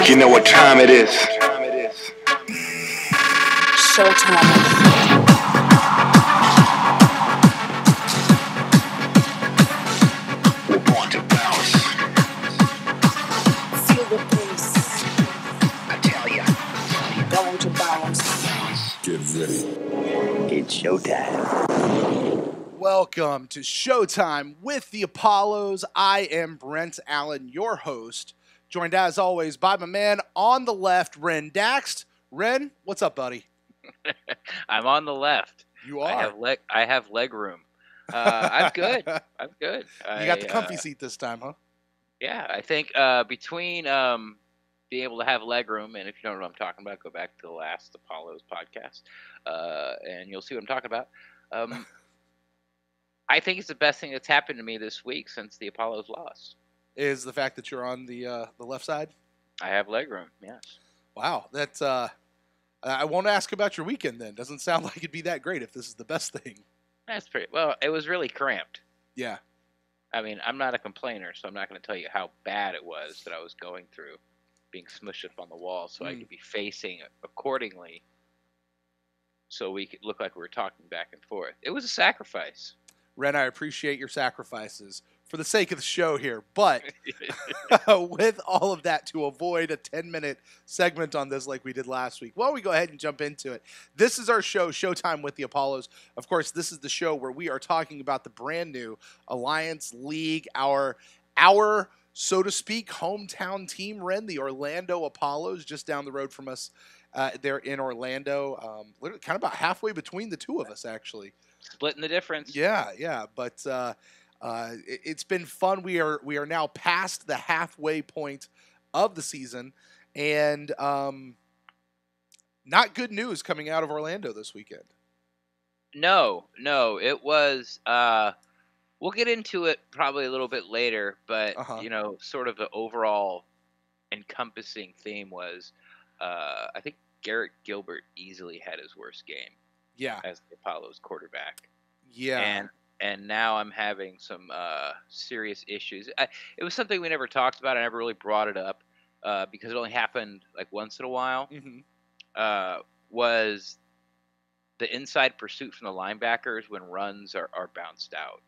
You know what time it is. Showtime. We're born to bounce. Feel the bass. I tell ya. Going to bounce. Get ready. It's showtime. Welcome to Showtime with the Apollos. I am Brent Allen, your host, joined as always by my man on the left, Ren Daxt. Ren, what's up, buddy? I'm on the left. You are. I have leg room. I'm good. I'm good. You got the comfy seat this time, huh? Yeah, I think between being able to have leg room, and if you don't know what I'm talking about, go back to the last Apollos podcast, and you'll see what I'm talking about. I think it's the best thing that's happened to me this week since the Apollos lost. Is the fact that you're on the left side? I have leg room, yes. Wow, that's I won't ask about your weekend then. Doesn't sound like it'd be that great if this is the best thing. That's pretty well. It was really cramped. Yeah. I mean, I'm not a complainer, so I'm not going to tell you how bad it was that I was going through, being smushed up on the wall, so I could be facing accordingly, so we could look like we were talking back and forth. It was a sacrifice. Ren, I appreciate your sacrifices for the sake of the show here, but with all of that, to avoid a 10-minute segment on this like we did last week, well, we go ahead and jump into it. This is our show, Showtime with the Apollos. Of course, this is the show where we are talking about the brand new Alliance League, our so to speak, hometown team, Ren, the Orlando Apollos, just down the road from us there in Orlando, literally kind of about halfway between the two of us, actually. Splitting the difference. Yeah, but it's been fun. We are now past the halfway point of the season, and not good news coming out of Orlando this weekend. No, it was. We'll get into it probably a little bit later, but sort of the overall encompassing theme was, I think Garrett Gilbert easily had his worst game. Yeah, as the Apollos quarterback. Yeah, and now I'm having some serious issues. It was something we never talked about. I never really brought it up because it only happened like once in a while. Mm-hmm. Was the inside pursuit from the linebackers when runs are bounced out.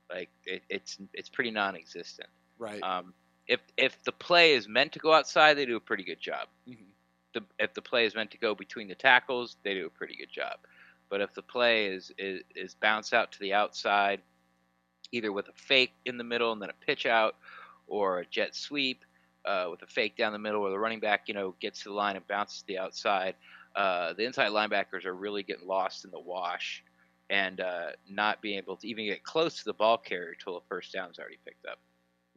Like it's pretty non-existent. Right. If the play is meant to go outside, they do a pretty good job. Mm-hmm. If the play is meant to go between the tackles, they do a pretty good job. But if the play is bounced out to the outside, either with a fake in the middle and then a pitch out, or a jet sweep with a fake down the middle, where the running back gets to the line and bounces to the outside, the inside linebackers are really getting lost in the wash and not being able to even get close to the ball carrier until the first down is already picked up.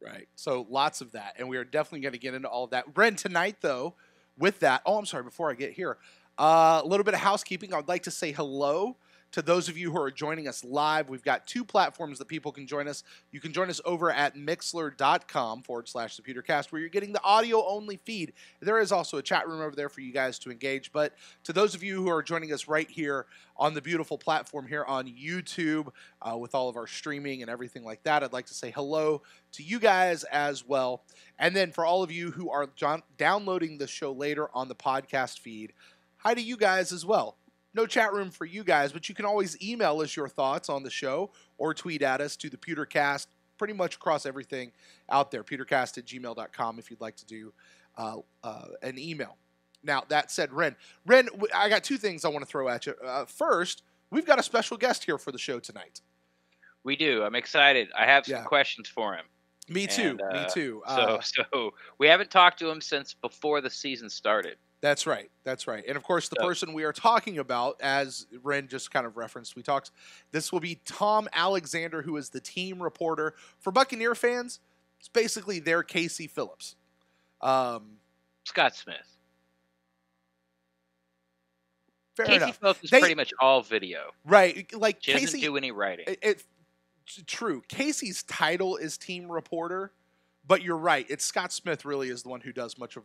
Right. So lots of that, and we are definitely going to get into all of that. Ren, tonight though. With that, I'm sorry, before I get here, a little bit of housekeeping. I'd like to say hello to those of you who are joining us live. We've got two platforms that people can join us. You can join us over at mixler.com/the PewterCast, where you're getting the audio-only feed. There is also a chat room over there for you guys to engage. But to those of you who are joining us right here on the beautiful platform here on YouTube with all of our streaming and everything like that, I'd like to say hello to you guys as well. And then for all of you who are downloading the show later on the podcast feed, hi to you guys as well. No chat room for you guys, but you can always email us your thoughts on the show or tweet at us to the PewterCast, pretty much across everything out there, pewtercast@gmail.com if you'd like to do an email. Now, that said, Ren, I got two things I want to throw at you. First, we've got a special guest here for the show tonight. We do. I'm excited. I have some questions for him. Me too. So we haven't talked to him since before the season started. That's right. And of course, the person we are talking about, as Ren just kind of referenced, this will be Tom Alexander, who is the team reporter. For Buccaneer fans, it's basically their Casey Phillips. Scott Smith. Fair Casey enough. Phillips is pretty much all video. Right. Like she Casey doesn't do any writing. True. Casey's title is team reporter, but you're right. It's Scott Smith really is the one who does much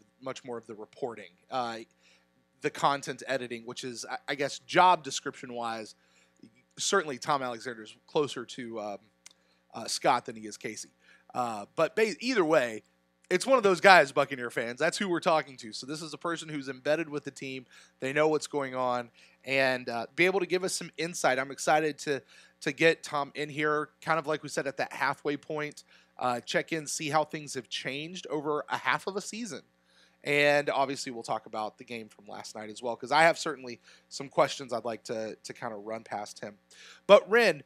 more of the reporting, the content editing, which is, I guess, job description wise, certainly Tom Alexander is closer to Scott than he is Casey. But either way, it's one of those guys, Buccaneer fans. That's who we're talking to. So this is a person who's embedded with the team. They know what's going on, and be able to give us some insight. I'm excited to get Tom in here, kind of like we said at that halfway point. Check in, see how things have changed over a half of a season. And obviously we'll talk about the game from last night as well, because I have certainly some questions I'd like to kind of run past him. But Ren,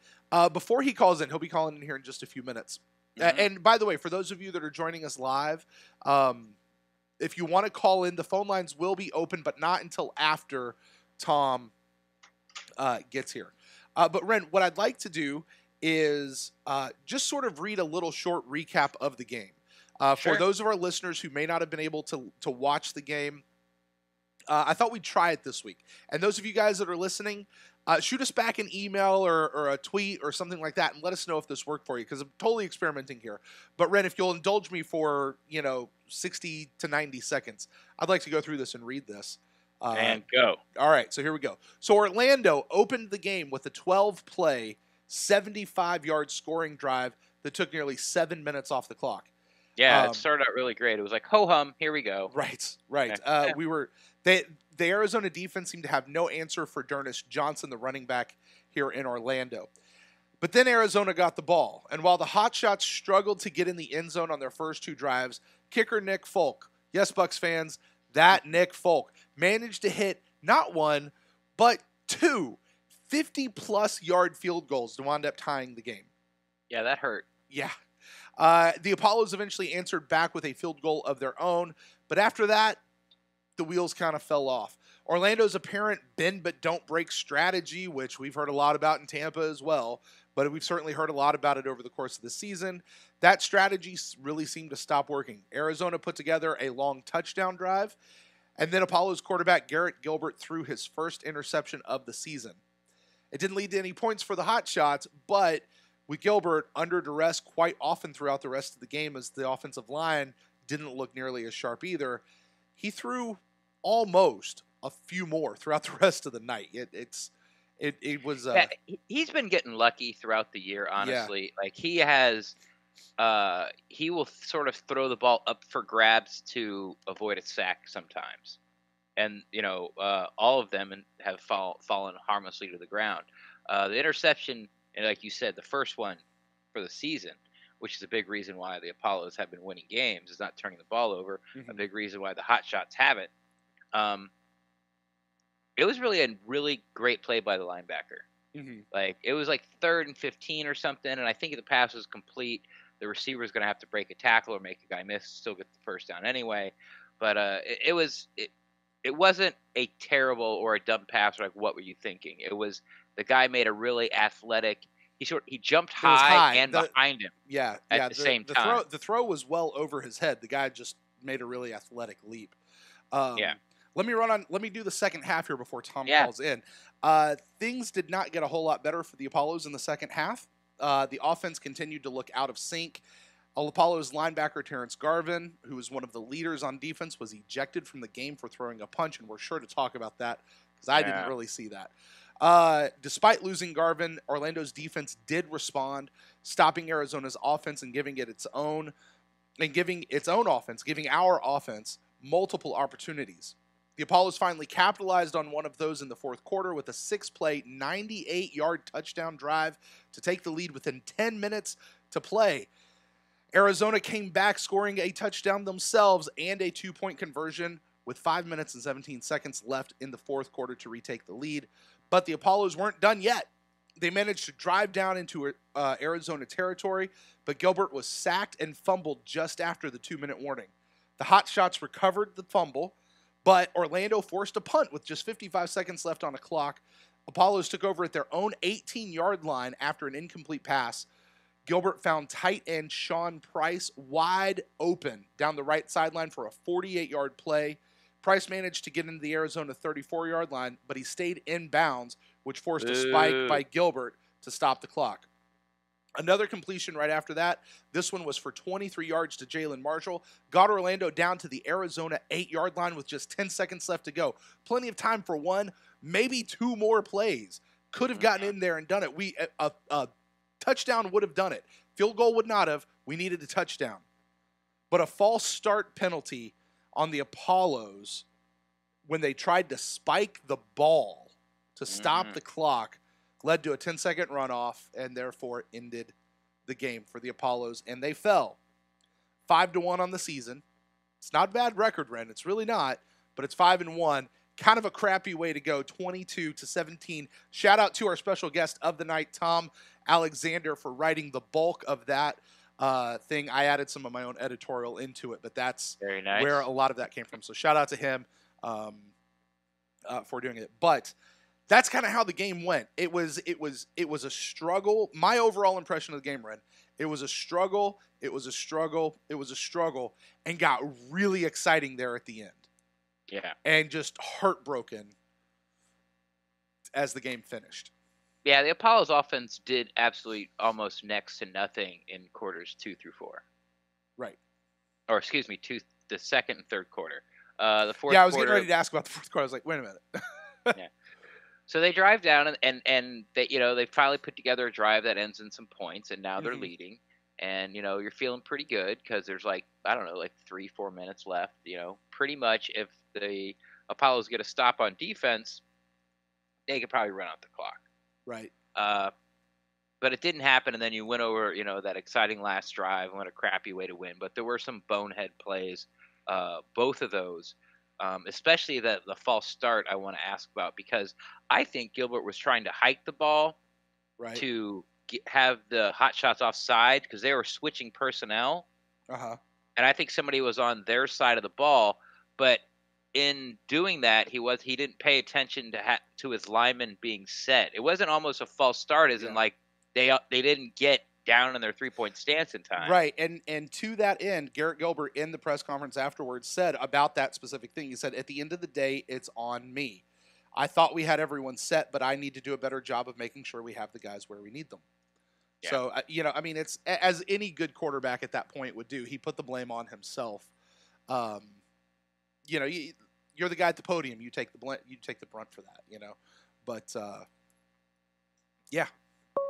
before he calls in, he'll be calling in here in just a few minutes. And by the way, for those of you that are joining us live, if you want to call in, the phone lines will be open, but not until after Tom gets here. But Ren, what I'd like to do is just sort of read a little short recap of the game. For those of our listeners who may not have been able to watch the game, I thought we'd try it this week. And those of you guys that are listening, shoot us back an email or a tweet or something like that and let us know if this worked for you, because I'm totally experimenting here. But Ren, if you'll indulge me for 60 to 90 seconds, I'd like to go through this and read this. And go. All right, so here we go. So Orlando opened the game with a 12-play, 75-yard scoring drive that took nearly 7 minutes off the clock. Yeah, it started out really great. It was like, ho-hum, here we go. Right. The Arizona defense seemed to have no answer for Dernis Johnson, the running back here in Orlando. But then Arizona got the ball, and while the Hotshots struggled to get in the end zone on their first two drives, kicker Nick Folk, yes, Bucs fans, that Nick Folk, managed to hit not one, but two 50-plus yard field goals to wind up tying the game. Yeah, that hurt. Yeah. The Apollos eventually answered back with a field goal of their own, but after that, the wheels kind of fell off. Orlando's apparent bend but don't break strategy, which we've heard a lot about in Tampa as well, but we've certainly heard a lot about it over the course of the season. That strategy really seemed to stop working. Arizona put together a long touchdown drive, and then Apollo's quarterback Garrett Gilbert threw his first interception of the season. It didn't lead to any points for the Hotshots, but with Gilbert under duress quite often throughout the rest of the game, as the offensive line didn't look nearly as sharp either, he threw almost a few more throughout the rest of the night. It was. Yeah, he's been getting lucky throughout the year, honestly. Yeah. Like he has, he will sort of throw the ball up for grabs to avoid a sack sometimes, and all of them have fallen harmlessly to the ground. The interception. And like you said, the first one for the season, which is a big reason why the Apollos have been winning games, is not turning the ball over. Mm-hmm. A big reason why the Hotshots haven't. It was really a really great play by the linebacker. Mm-hmm. Like it was like 3rd and 15 or something, and I think if the pass was complete, the receiver was going to have to break a tackle or make a guy miss, still get the first down anyway. But it wasn't a terrible or a dumb pass. Like what were you thinking? It was. The guy made a really athletic. He jumped high and behind him. Yeah, at the same time. The throw was well over his head. The guy just made a really athletic leap. Yeah. Let me do the second half here before Tom calls in. Things did not get a whole lot better for the Apollos in the second half. The offense continued to look out of sync. Apollos linebacker Terrence Garvin, who was one of the leaders on defense, was ejected from the game for throwing a punch, and we're sure to talk about that because I didn't really see that. Despite losing Garvin, Orlando's defense did respond, stopping Arizona's offense and giving our offense multiple opportunities. The Apollos finally capitalized on one of those in the fourth quarter with a 6-play, 98-yard touchdown drive to take the lead within 10 minutes to play. Arizona came back, scoring a touchdown themselves and a 2-point conversion with 5 minutes and 17 seconds left in the fourth quarter to retake the lead. But the Apollos weren't done yet. They managed to drive down into Arizona territory, but Gilbert was sacked and fumbled just after the 2-minute warning. The Hotshots recovered the fumble, but Orlando forced a punt with just 55 seconds left on the clock. Apollos took over at their own 18-yard line after an incomplete pass. Gilbert found tight end Sean Price wide open down the right sideline for a 48-yard play. Price managed to get into the Arizona 34-yard line, but he stayed in bounds, which forced a spike by Gilbert to stop the clock. Another completion right after that. This one was for 23 yards to Jalen Marshall. Got Orlando down to the Arizona 8-yard line with just 10 seconds left to go. Plenty of time for one, maybe two more plays. Could have gotten in there and done it. A touchdown would have done it. Field goal would not have. We needed a touchdown. but a false start penalty on the Apollos when they tried to spike the ball to stop the clock led to a 10-second runoff and therefore ended the game for the Apollos, and they fell 5-1 on the season. It's not a bad record, Ren. It's really not, but it's 5-1. Kind of a crappy way to go, 22-17. Shout out to our special guest of the night, Tom Alexander, for writing the bulk of that thing. I added some of my own editorial into it, but that's Very nice. where a lot of that came from. So shout out to him for doing it. But that's kind of how the game went. It was a struggle. My overall impression of the game, Ren, it was a struggle. It was a struggle. It was a struggle, and got really exciting there at the end. Yeah. And just heartbroken as the game finished. Yeah, the Apollos offense did absolutely almost next to nothing in quarters 2 through 4. Right. Or excuse me, the second and third quarter. The fourth. Yeah, I was quarter, getting ready to ask about the fourth quarter. I was like, wait a minute. Yeah. So they drive down and they they finally put together a drive that ends in some points, and now they're leading. And you're feeling pretty good because there's like 3-4 minutes left. Pretty much if the Apollos get a stop on defense, they could probably run out the clock. Right. But it didn't happen, and then you went over that exciting last drive and what a crappy way to win. But there were some bonehead plays, both of those. Especially the false start I want to ask about, because I think Gilbert was trying to hike the ball to have the Hotshots offside because they were switching personnel. Uh-huh. And I think somebody was on their side of the ball, but in doing that, he didn't pay attention to his lineman being set. It wasn't almost a false start, as in like they didn't get down in their 3-point stance in time. Right, and to that end, Garrett Gilbert in the press conference afterwards said about that specific thing. He said, at the end of the day, it's on me. I thought we had everyone set, but I need to do a better job of making sure we have the guys where we need them. Yeah. So, it's as any good quarterback at that point would do. He put the blame on himself. You're the guy at the podium. You take the brunt for that. But yeah.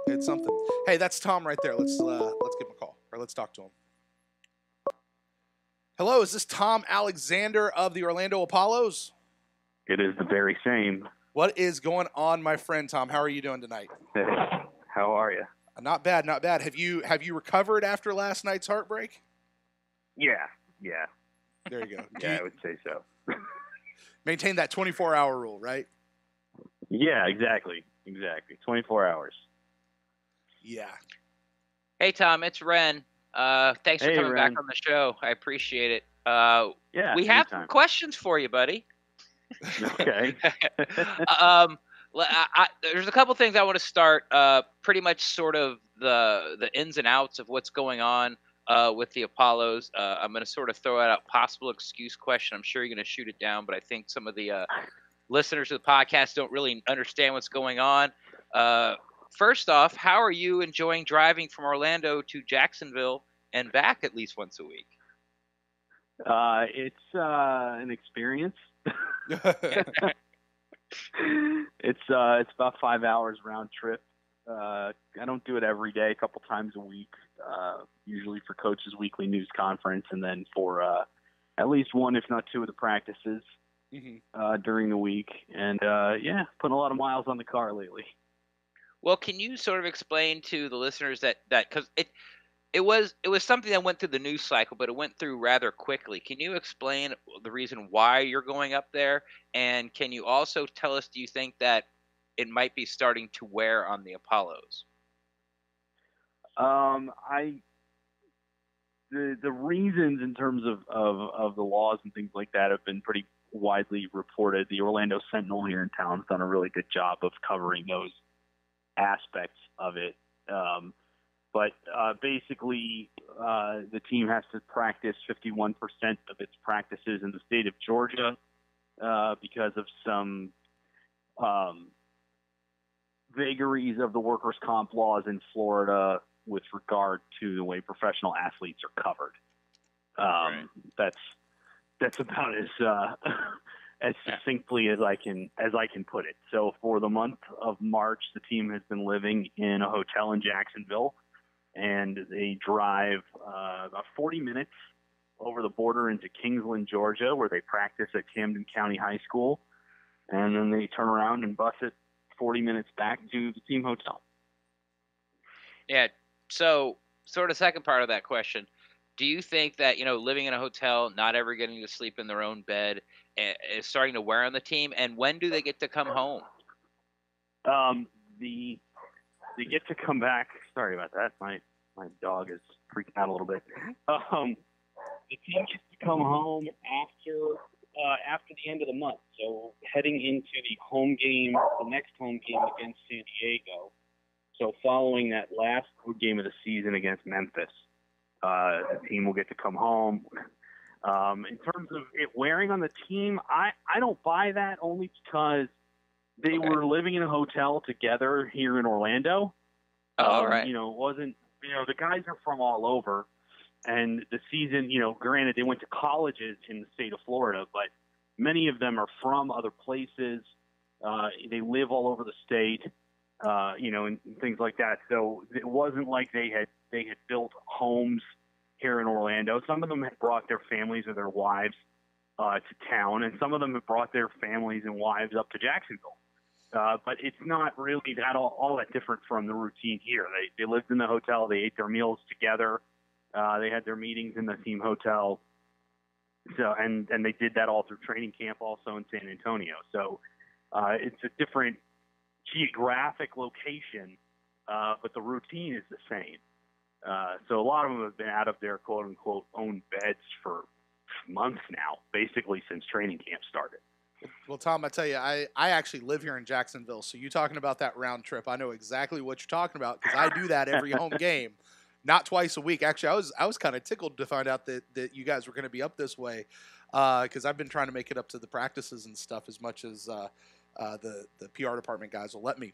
It's something. Hey, that's Tom right there. Let's give him a call, or let's talk to him. Hello, is this Tom Alexander of the Orlando Apollos? It is the very same. What is going on, my friend Tom? How are you doing tonight? Hey, how are you? Not bad, not bad. Have you recovered after last night's heartbreak? Yeah. There you go. Yeah, I would say so. Maintain that 24-hour rule, right? Yeah, exactly. 24 hours. Yeah. Hey, Tom, it's Ren. Thanks for coming Ren. back on the show. I appreciate it. Yeah, we have some questions for you, buddy. Okay. There's a couple things I want to start. Pretty much sort of the ins and outs of what's going on with the Apollos. I'm going to sort of throw out a possible excuse question. I'm sure you're going to shoot it down, but I think some of the listeners of the podcast don't really understand what's going on. First off, how are you enjoying driving from Orlando to Jacksonville and back at least once a week? It's an experience. It's about 5 hours round trip. I don't do it every day, a couple times a week, usually for Coach's Weekly News Conference, and then for at least one, if not two, of the practices during the week. And, putting a lot of miles on the car lately. Well, can you sort of explain to the listeners that because it was something that went through the news cycle, but it went through rather quickly. Can you explain the reason why you're going up there? And can you also tell us, do you think that it might be starting to wear on the Apollos? The reasons in terms of the laws and things like that have been pretty widely reported. The Orlando Sentinel here in town has done a really good job of covering those aspects of it. But basically, the team has to practice 51% of its practices in the state of Georgia because of some vagaries of the workers' comp laws in Florida with regard to the way professional athletes are covered. Right. That's about as succinctly as I can put it. So for the month of March, the team has been living in a hotel in Jacksonville, and they drive about 40 minutes over the border into Kingsland, Georgia, where they practice at Camden County High School, and then they turn around and bus it 40 minutes back to the team hotel. Yeah. So, sort of second part of that question, do you think that, living in a hotel, not ever getting to sleep in their own bed, is starting to wear on the team? And when do they get to come home? They get to come back. Sorry about that. My dog is freaking out a little bit. The team gets to come home after the end of the month. So heading into the next home game against San Diego. So following that last game of the season against Memphis, the team will get to come home. In terms of it wearing on the team, I don't buy that, only because they were living in a hotel together here in Orlando. All right. It wasn't, the guys are from all over, and the season, granted they went to colleges in the state of Florida, but many of them are from other places. They live all over the state, and things like that. So it wasn't like they had built homes here in Orlando. Some of them had brought their families or their wives to town, and some of them have brought their families and wives up to Jacksonville. But it's not really that all that different from the routine here. They lived in the hotel. They ate their meals together. They had their meetings in the team hotel. So and they did that all through training camp also in San Antonio. So it's a different geographic location, but the routine is the same. So a lot of them have been out of their quote-unquote own beds for months now, basically since training camp started. Well, Tom, I tell you, I actually live here in Jacksonville, so you talking about that round trip, I know exactly what you're talking about because I do that every home game, not twice a week. Actually, I was kind of tickled to find out that you guys were going to be up this way because I've been trying to make it up to the practices and stuff as much as the PR department guys will let me.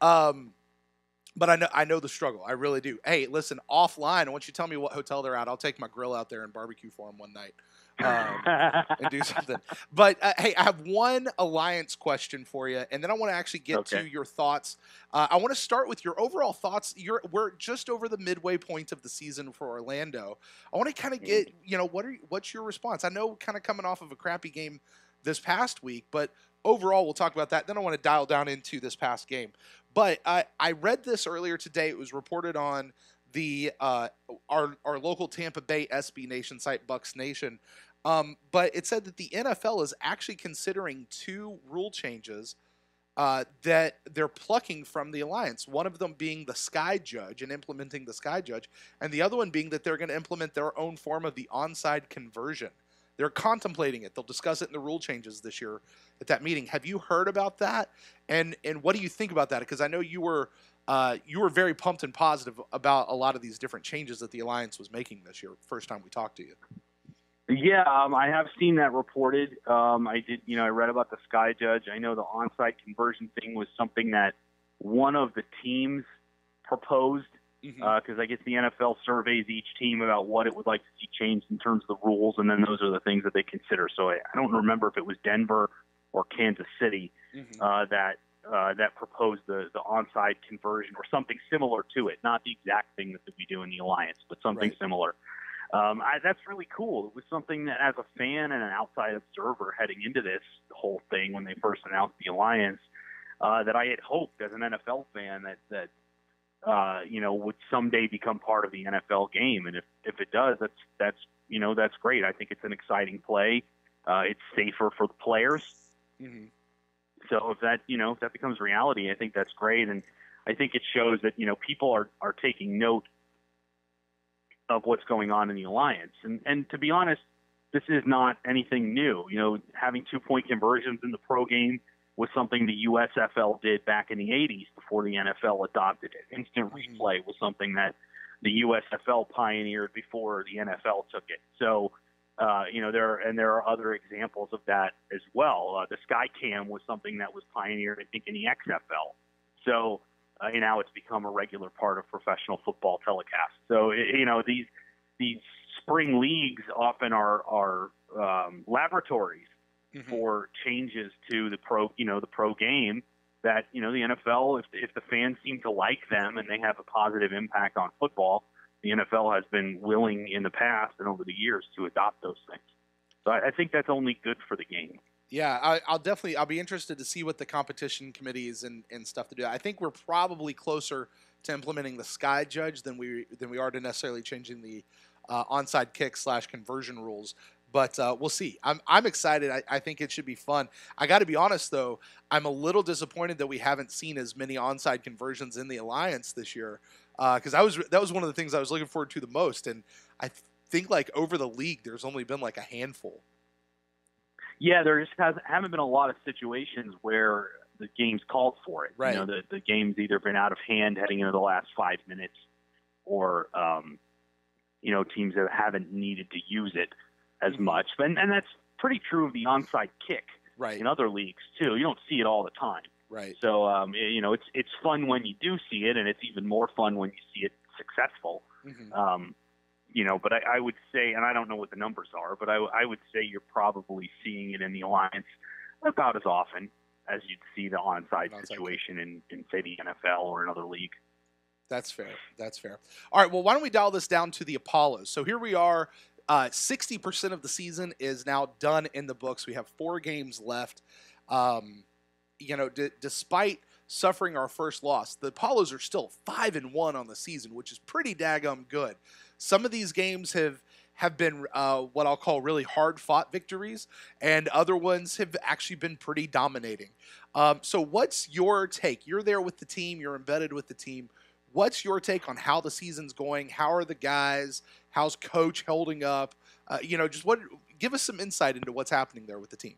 But I know the struggle. I really do. Hey, listen, offline, I want you to tell me what hotel they're at. I'll take my grill out there and barbecue for them one night and do something. But, hey, I have one Alliance question for you, and then I want to actually get to your thoughts. I want to start with your overall thoughts. We're just over the midway point of the season for Orlando. I want to kind of get, what's your response? I know kind of coming off of a crappy game this past week, but overall, we'll talk about that. Then I want to dial down into this past game. But I read this earlier today. It was reported on the our local Tampa Bay SB Nation site, Bucs Nation. But it said that the NFL is actually considering two rule changes that they're plucking from the Alliance. One of them being the Sky Judge and implementing the Sky Judge, and the other one being that they're going to implement their own form of the onside conversion. They're contemplating it. They'll discuss it in the rule changes this year at that meeting. Have you heard about that? And what do you think about that? Because I know you were very pumped and positive about a lot of these different changes that the Alliance was making this year. First time we talked to you. Yeah, I have seen that reported. I did, I read about the Sky Judge. I know the onside conversion thing was something that one of the teams proposed. Because I guess the NFL surveys each team about what it would like to see changed in terms of the rules, and then those are the things that they consider. So I don't remember if it was Denver or Kansas City that proposed the onside conversion or something similar to it. Not the exact thing that we do in the Alliance, but something similar. That's really cool. It was something that, as a fan and an outside observer heading into this whole thing when they first announced the Alliance, that I had hoped as an NFL fan that would someday become part of the NFL game. And if it does, that's great. I think it's an exciting play. It's safer for the players. So if that becomes reality, I think that's great. And I think it shows that, people are taking note of what's going on in the Alliance. And to be honest, this is not anything new. Having 2-point conversions in the pro game was something the USFL did back in the 80s before the NFL adopted it. Instant replay was something that the USFL pioneered before the NFL took it. So, there are other examples of that as well. The Skycam was something that was pioneered, I think, in the XFL. So, now it's become a regular part of professional football telecasts. So, these spring leagues often are laboratories for changes to the pro game that, the NFL, if the fans seem to like them and they have a positive impact on football, the NFL has been willing in the past and over the years to adopt those things. So I think that's only good for the game. Yeah, I'll be interested to see what the competition committees and stuff to do. I think we're probably closer to implementing the sky judge than we are to necessarily changing the onside kick / conversion rules. But we'll see. I'm excited. I think it should be fun. I got to be honest though, I'm a little disappointed that we haven't seen as many onside conversions in the Alliance this year, because that was one of the things I was looking forward to the most. And I think like over the league, there's only been like a handful. Yeah, there just haven't been a lot of situations where the game's called for it. Right. You know, the game's either been out of hand heading into the last 5 minutes, or you know, teams that haven't needed to use it as much. And that's pretty true of the onside kick in other leagues too. You don't see it all the time. Right. So you know, it's fun when you do see it, and it's even more fun when you see it successful. You know, but I would say, and I don't know what the numbers are, but I would say you're probably seeing it in the Alliance about as often as you'd see the onside situation in, say, the NFL or another league. That's fair. That's fair. All right, well, why don't we dial this down to the Apollos? So here we are. 60% of the season is now done in the books. We have 4 games left. You know, despite suffering our first loss, the Apollos are still 5-1 on the season, which is pretty daggum good. Some of these games have been what I'll call really hard-fought victories, and other ones have actually been pretty dominating. So what's your take? You're there with the team. You're embedded with the team. What's your take on how the season's going? How are the guys? How's Coach holding up? You know, give us some insight into what's happening there with the team.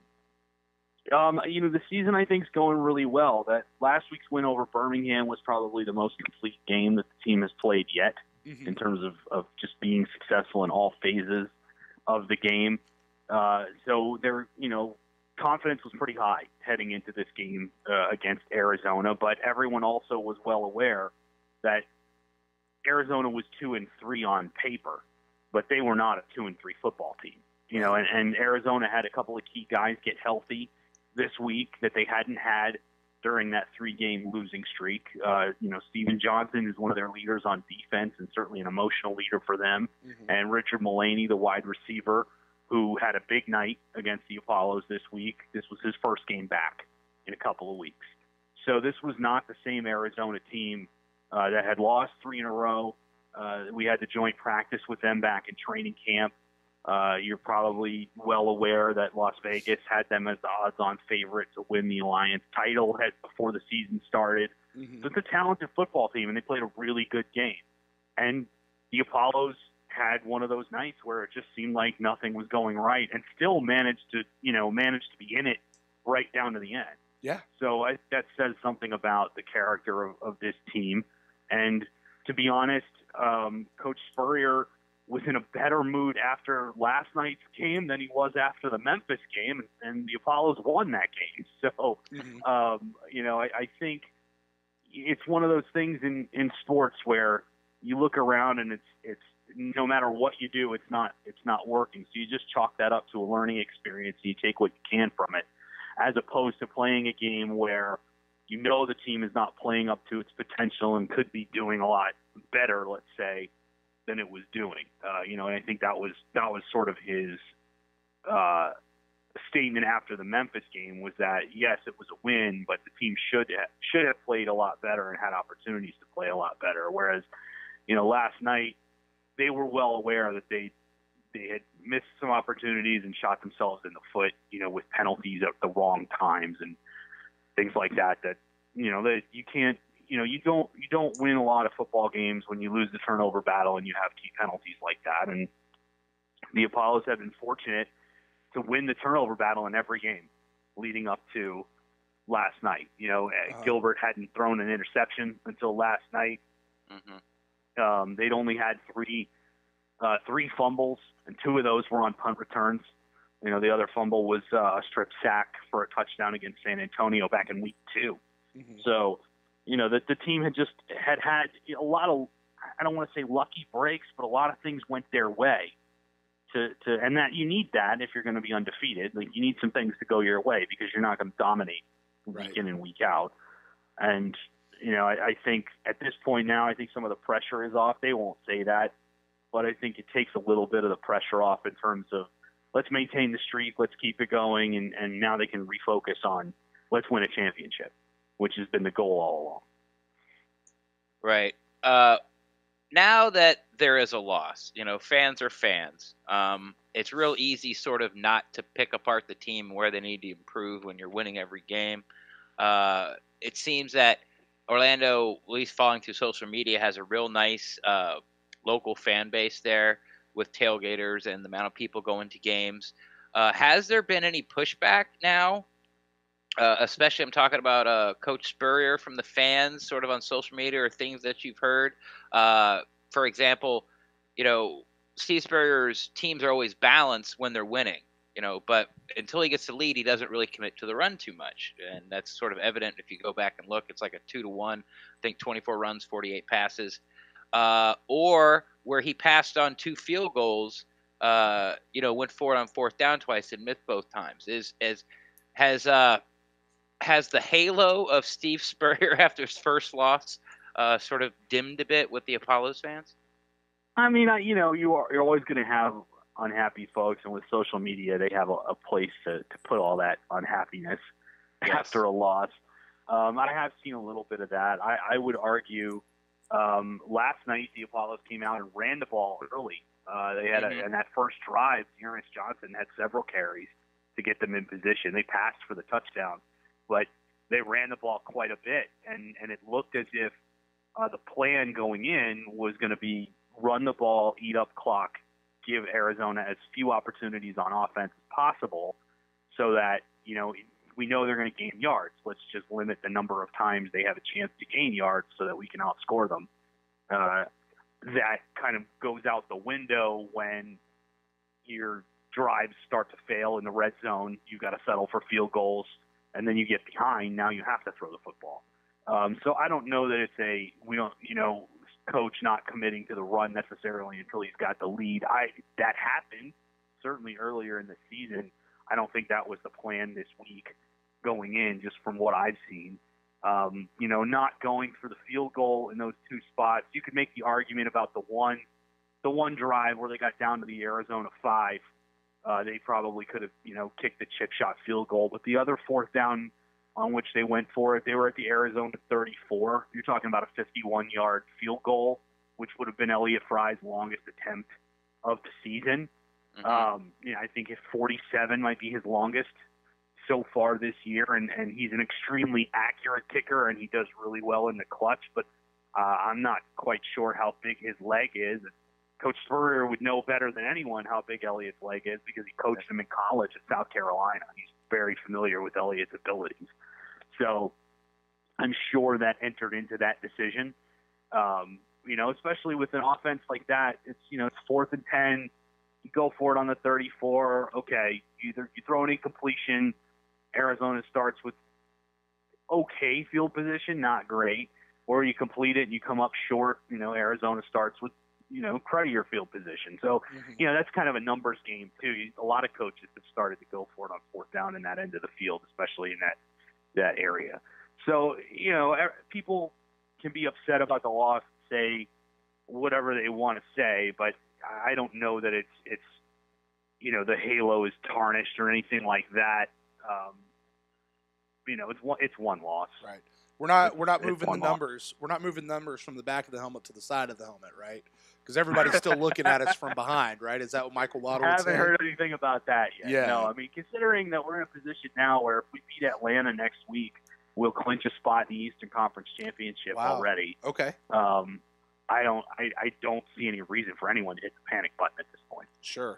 You know, the season I think is going really well. That last week's win over Birmingham was probably the most complete game that the team has played yet, in terms of just being successful in all phases of the game. So their, you know, confidence was pretty high heading into this game against Arizona, but everyone also was well aware that Arizona was 2-3 on paper, but they were not a 2-3 football team. You know, and Arizona had a couple of key guys get healthy this week that they hadn't had during that 3-game losing streak. You know, Steven Johnson is one of their leaders on defense and certainly an emotional leader for them. And Richard Mullaney, the wide receiver, who had a big night against the Apollos this week. This was his first game back in a couple of weeks. So this was not the same Arizona team that had lost 3 in a row. We had the joint practice with them back in training camp. You're probably well aware that Las Vegas had them as the odds-on favorite to win the Alliance title before the season started. So it's a talented football team, and they played a really good game. And the Apollos had one of those nights where it just seemed like nothing was going right, and still managed to be in it right down to the end. Yeah. So that says something about the character of this team. And to be honest, Coach Spurrier was in a better mood after last night's game than he was after the Memphis game, and the Apollos won that game. So, you know, I think it's one of those things in sports where you look around and it's no matter what you do, it's not working. So you just chalk that up to a learning experience. And you take what you can from it, as opposed to playing a game where you know the team is not playing up to its potential and could be doing a lot better, let's say, than it was doing. You know, and I think that was sort of his statement after the Memphis game, was that yes, it was a win, but the team should have played a lot better and had opportunities to play a lot better. Whereas, you know, last night they were well aware that they had missed some opportunities and shot themselves in the foot, you know, with penalties at the wrong times and things like that. That, you know, that you can't. You know, you don't win a lot of football games when you lose the turnover battle and you have key penalties like that. And the Apollos have been fortunate to win the turnover battle in every game leading up to last night. You know, Gilbert hadn't thrown an interception until last night. They'd only had three fumbles, and 2 of those were on punt returns. You know, the other fumble was a strip sack for a touchdown against San Antonio back in week 2. So, you know, that the team had a lot of, I don't want to say lucky breaks, but a lot of things went their way. And that you need that if you're going to be undefeated. Like, you need some things to go your way because you're not going to dominate week in and week out. And, I think at this point now, I think some of the pressure is off. They won't say that, but I think it takes a little bit of the pressure off in terms of let's maintain the streak, let's keep it going, and now they can refocus on let's win a championship, which has been the goal all along. Right. Now that there is a loss, fans are fans. It's real easy sort of not to pick apart the team where they need to improve when you're winning every game. It seems that Orlando, at least following through social media, has a real nice local fan base there with tailgaters and the amount of people going to games. Has there been any pushback now? Especially, I'm talking about Coach Spurrier from the fans, sort of on social media, or things that you've heard. For example, Steve Spurrier's teams are always balanced when they're winning, but until he gets the lead, he doesn't really commit to the run too much, and that's sort of evident if you go back and look. It's like a 2-1. I think 24 runs, 48 passes, or where he passed on 2 field goals. Went for it on 4th down twice and missed both times. Has the halo of Steve Spurrier after his first loss sort of dimmed a bit with the Apollos fans? I mean, you're always going to have unhappy folks, and with social media, they have a place to put all that unhappiness after a loss. I have seen a little bit of that. I would argue last night the Apollos came out and ran the ball early. They had in that first drive, Dearness Johnson had several carries to get them in position. They passed for the touchdown, but they ran the ball quite a bit, and it looked as if the plan going in was going to be run the ball, eat up clock, give Arizona as few opportunities on offense as possible so that, we know they're going to gain yards. Let's just limit the number of times they have a chance to gain yards so that we can outscore them. That kind of goes out the window when your drives start to fail in the red zone. You've got to settle for field goals, and then you get behind. Now you have to throw the football. So I don't know that it's coach not committing to the run necessarily until he's got the lead. That happened certainly earlier in the season. I don't think that was the plan this week going in, just from what I've seen. Not going for the field goal in those 2 spots. You could make the argument about the one drive where they got down to the Arizona 5. They probably could have, kicked the chip shot field goal, but the other 4th down on which they went for it, they were at the Arizona 34. You're talking about a 51-yard field goal, which would have been Elliott Fry's longest attempt of the season. I think his 47 might be his longest so far this year, and he's an extremely accurate kicker, and he does really well in the clutch, but I'm not quite sure how big his leg is. Coach Spurrier would know better than anyone how big Elliott's leg is because he coached him in college at South Carolina. He's very familiar with Elliott's abilities. So I'm sure that entered into that decision. Especially with an offense like that, it's 4th and 10. You go for it on the 34. Okay, either you throw an incompletion. Arizona starts with okay field position, not great, or you complete it and you come up short. Arizona starts with cruddier field position. So, that's kind of a numbers game too. A lot of coaches have started to go for it on 4th down in that end of the field, especially in that area. So, people can be upset about the loss, say whatever they want to say, but I don't know that it's the halo is tarnished or anything like that. It's one loss. Right. We're not moving the numbers. We're not moving numbers from the back of the helmet to the side of the helmet, right? Because everybody's still looking at us from behind, right? Is that what Michael Waddle would say? I haven't heard anything about that yet. Yeah. No, I mean, considering that we're in a position now where if we beat Atlanta next week, we'll clinch a spot in the Eastern Conference Championship already. Okay. I don't see any reason for anyone to hit the panic button at this point. Sure.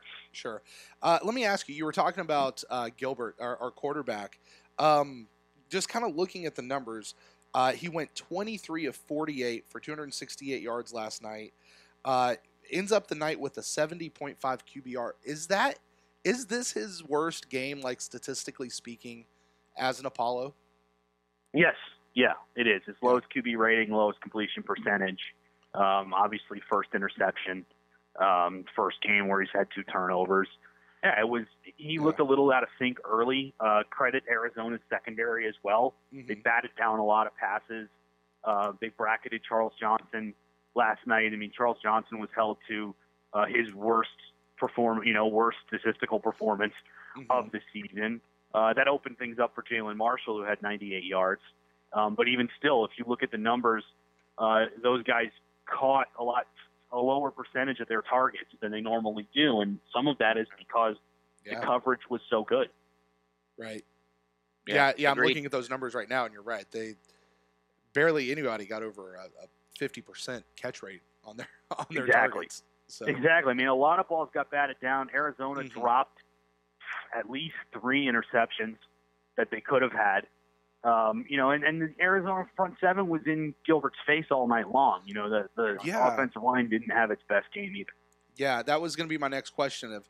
Let me ask you. You were talking about Gilbert, our quarterback. Just kind of looking at the numbers, he went 23 of 48 for 268 yards last night. Ends up the night with a 70.5 QBR. Is this his worst game, like statistically speaking, as an Apollo? Yes. Yeah, it is. His lowest QB rating, lowest completion percentage. Obviously, first interception, first game where he's had 2 turnovers. Yeah, it was. He looked a little out of sync early. Credit Arizona's secondary as well. They batted down a lot of passes. They bracketed Charles Johnson last night. I mean, Charles Johnson was held to his worst statistical performance of the season. That opened things up for Jalen Marshall, who had 98 yards. But even still, if you look at the numbers, those guys caught a lower percentage of their targets than they normally do, and some of that is because the coverage was so good. Right. Yeah. I'm agreed. looking at those numbers right now, and you're right. They barely anybody got over a 50% catch rate on their targets. So. Exactly. I mean, a lot of balls got batted down. Arizona dropped at least 3 interceptions that they could have had. And the Arizona front seven was in Gilbert's face all night long. The offensive line didn't have its best game either. Yeah, that was going to be my next question of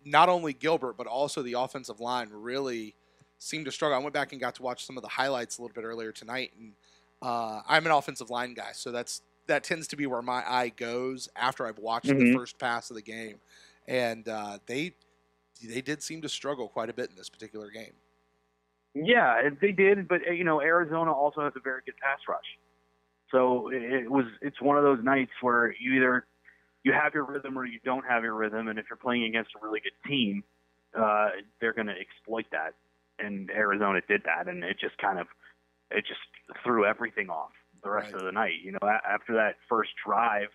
not only Gilbert, but also the offensive line really seemed to struggle. I went back and got to watch some of the highlights a little bit earlier tonight, and I'm an offensive line guy, so that tends to be where my eye goes after I've watched the first pass of the game. And they did seem to struggle quite a bit in this particular game. Yeah, they did, but Arizona also has a very good pass rush. So it's one of those nights where you either you have your rhythm or you don't have your rhythm, and if you're playing against a really good team, they're going to exploit that. And Arizona did that, and it just threw everything off the rest of the night. After that first drive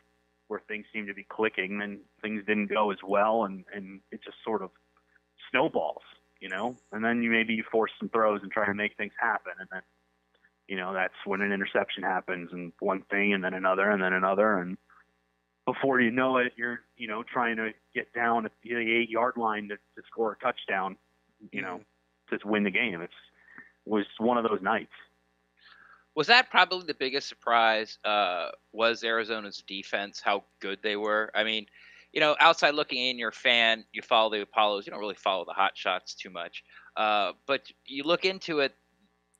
where things seemed to be clicking, then things didn't go as well, and it just sort of snowballs. And then you force some throws and try to make things happen. And then, that's when an interception happens, and one thing and then another and then another. And before you know it, you're, trying to get down at the 8-yard line to score a touchdown, to win the game. It was one of those nights. Was that probably the biggest surprise, was Arizona's defense, how good they were? I mean, outside looking in, you're a fan, you follow the Apollos, you don't really follow the Hotshots too much. But you look into it,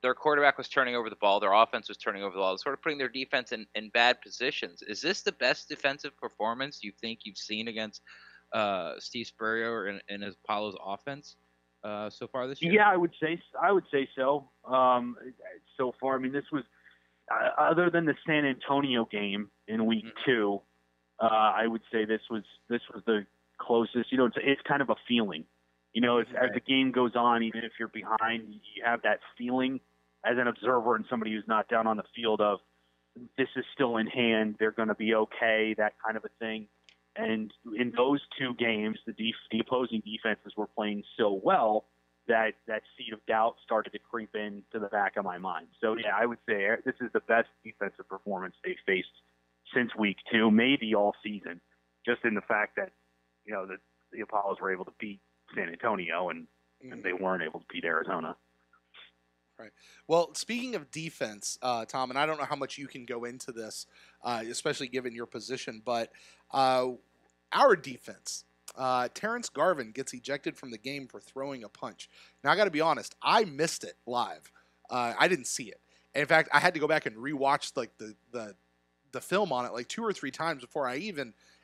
their quarterback was turning over the ball, their offense was turning over the ball, sort of putting their defense in bad positions. Is this the best defensive performance you think you've seen against Steve Spurrier and his Apollos offense so far this year? Yeah, I would say so. So far, I mean, this was other than the San Antonio game in week 2. I would say this was the closest. It's kind of a feeling. As the game goes on, even if you're behind, you have that feeling as an observer and somebody who's not down on the field of this is still in hand. They're going to be okay, that kind of a thing. And in those 2 games, the opposing defenses were playing so well that seed of doubt started to creep into the back of my mind. So, yeah, I would say this is the best defensive performance they've faced since week 2, maybe all season, just in the fact that, the Apollos were able to beat San Antonio and they weren't able to beat Arizona. Right. Well, speaking of defense, Tom, and I don't know how much you can go into this, especially given your position, but our defense, Terrence Garvin gets ejected from the game for throwing a punch. Now, I got to be honest, I missed it live. I didn't see it. And in fact, I had to go back and rewatch the film on it like 2 or 3 times before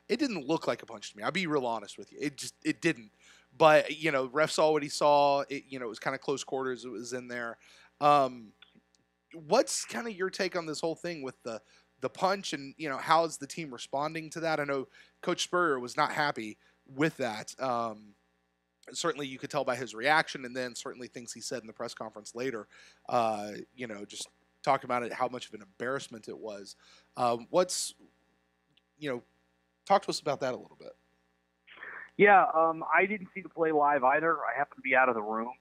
it didn't look like a punch to me. I'll be real honest with you. It didn't. But, ref saw what he saw. It was kind of close quarters. It was in there. What's kind of your take on this whole thing with the punch and, how is the team responding to that? I know Coach Spurrier was not happy with that. Certainly you could tell by his reaction, and then certainly things he said in the press conference later, just talk about it, how much of an embarrassment it was. Talk to us about that a little bit. Yeah, I didn't see the play live either. I happened to be out of the room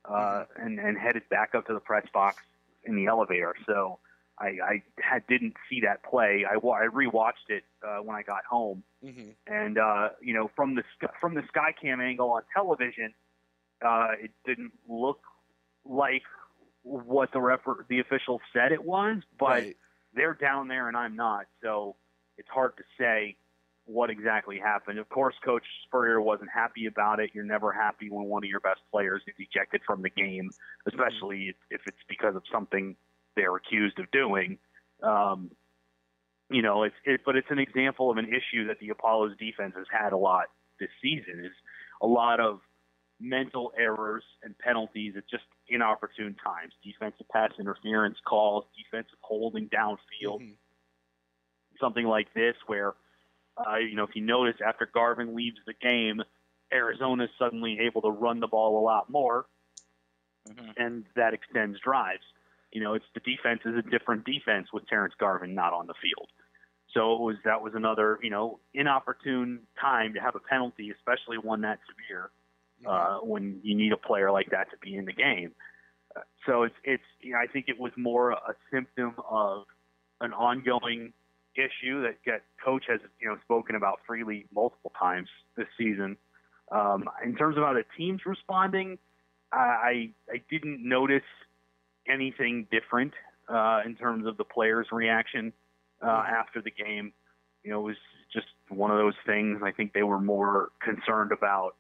and headed back up to the press box in the elevator. So I didn't see that play. I rewatched it when I got home, and from the Skycam angle on television, it didn't look like what the official said it was, but they're down there and I'm not, so it's hard to say what exactly happened. Of course, Coach Spurrier wasn't happy about it. You're never happy when one of your best players is ejected from the game, especially if it's because of something they're accused of doing. But it's an example of an issue that the Apollos defense has had a lot this season. Is a lot of mental errors and penalties at just inopportune times. Defensive pass interference calls, defensive holding downfield. Mm-hmm. Something like this where, if you notice after Garvin leaves the game, Arizona's suddenly able to run the ball a lot more, and that extends drives. It's the defense is a different defense with Terrence Garvin not on the field. So that was another, inopportune time to have a penalty, especially one that severe, when you need a player like that to be in the game. So I think it was more a symptom of an ongoing issue that coach has, spoken about freely multiple times this season. In terms of how the team's responding, I didn't notice anything different in terms of the players' reaction after the game. It was just one of those things. I think they were more concerned about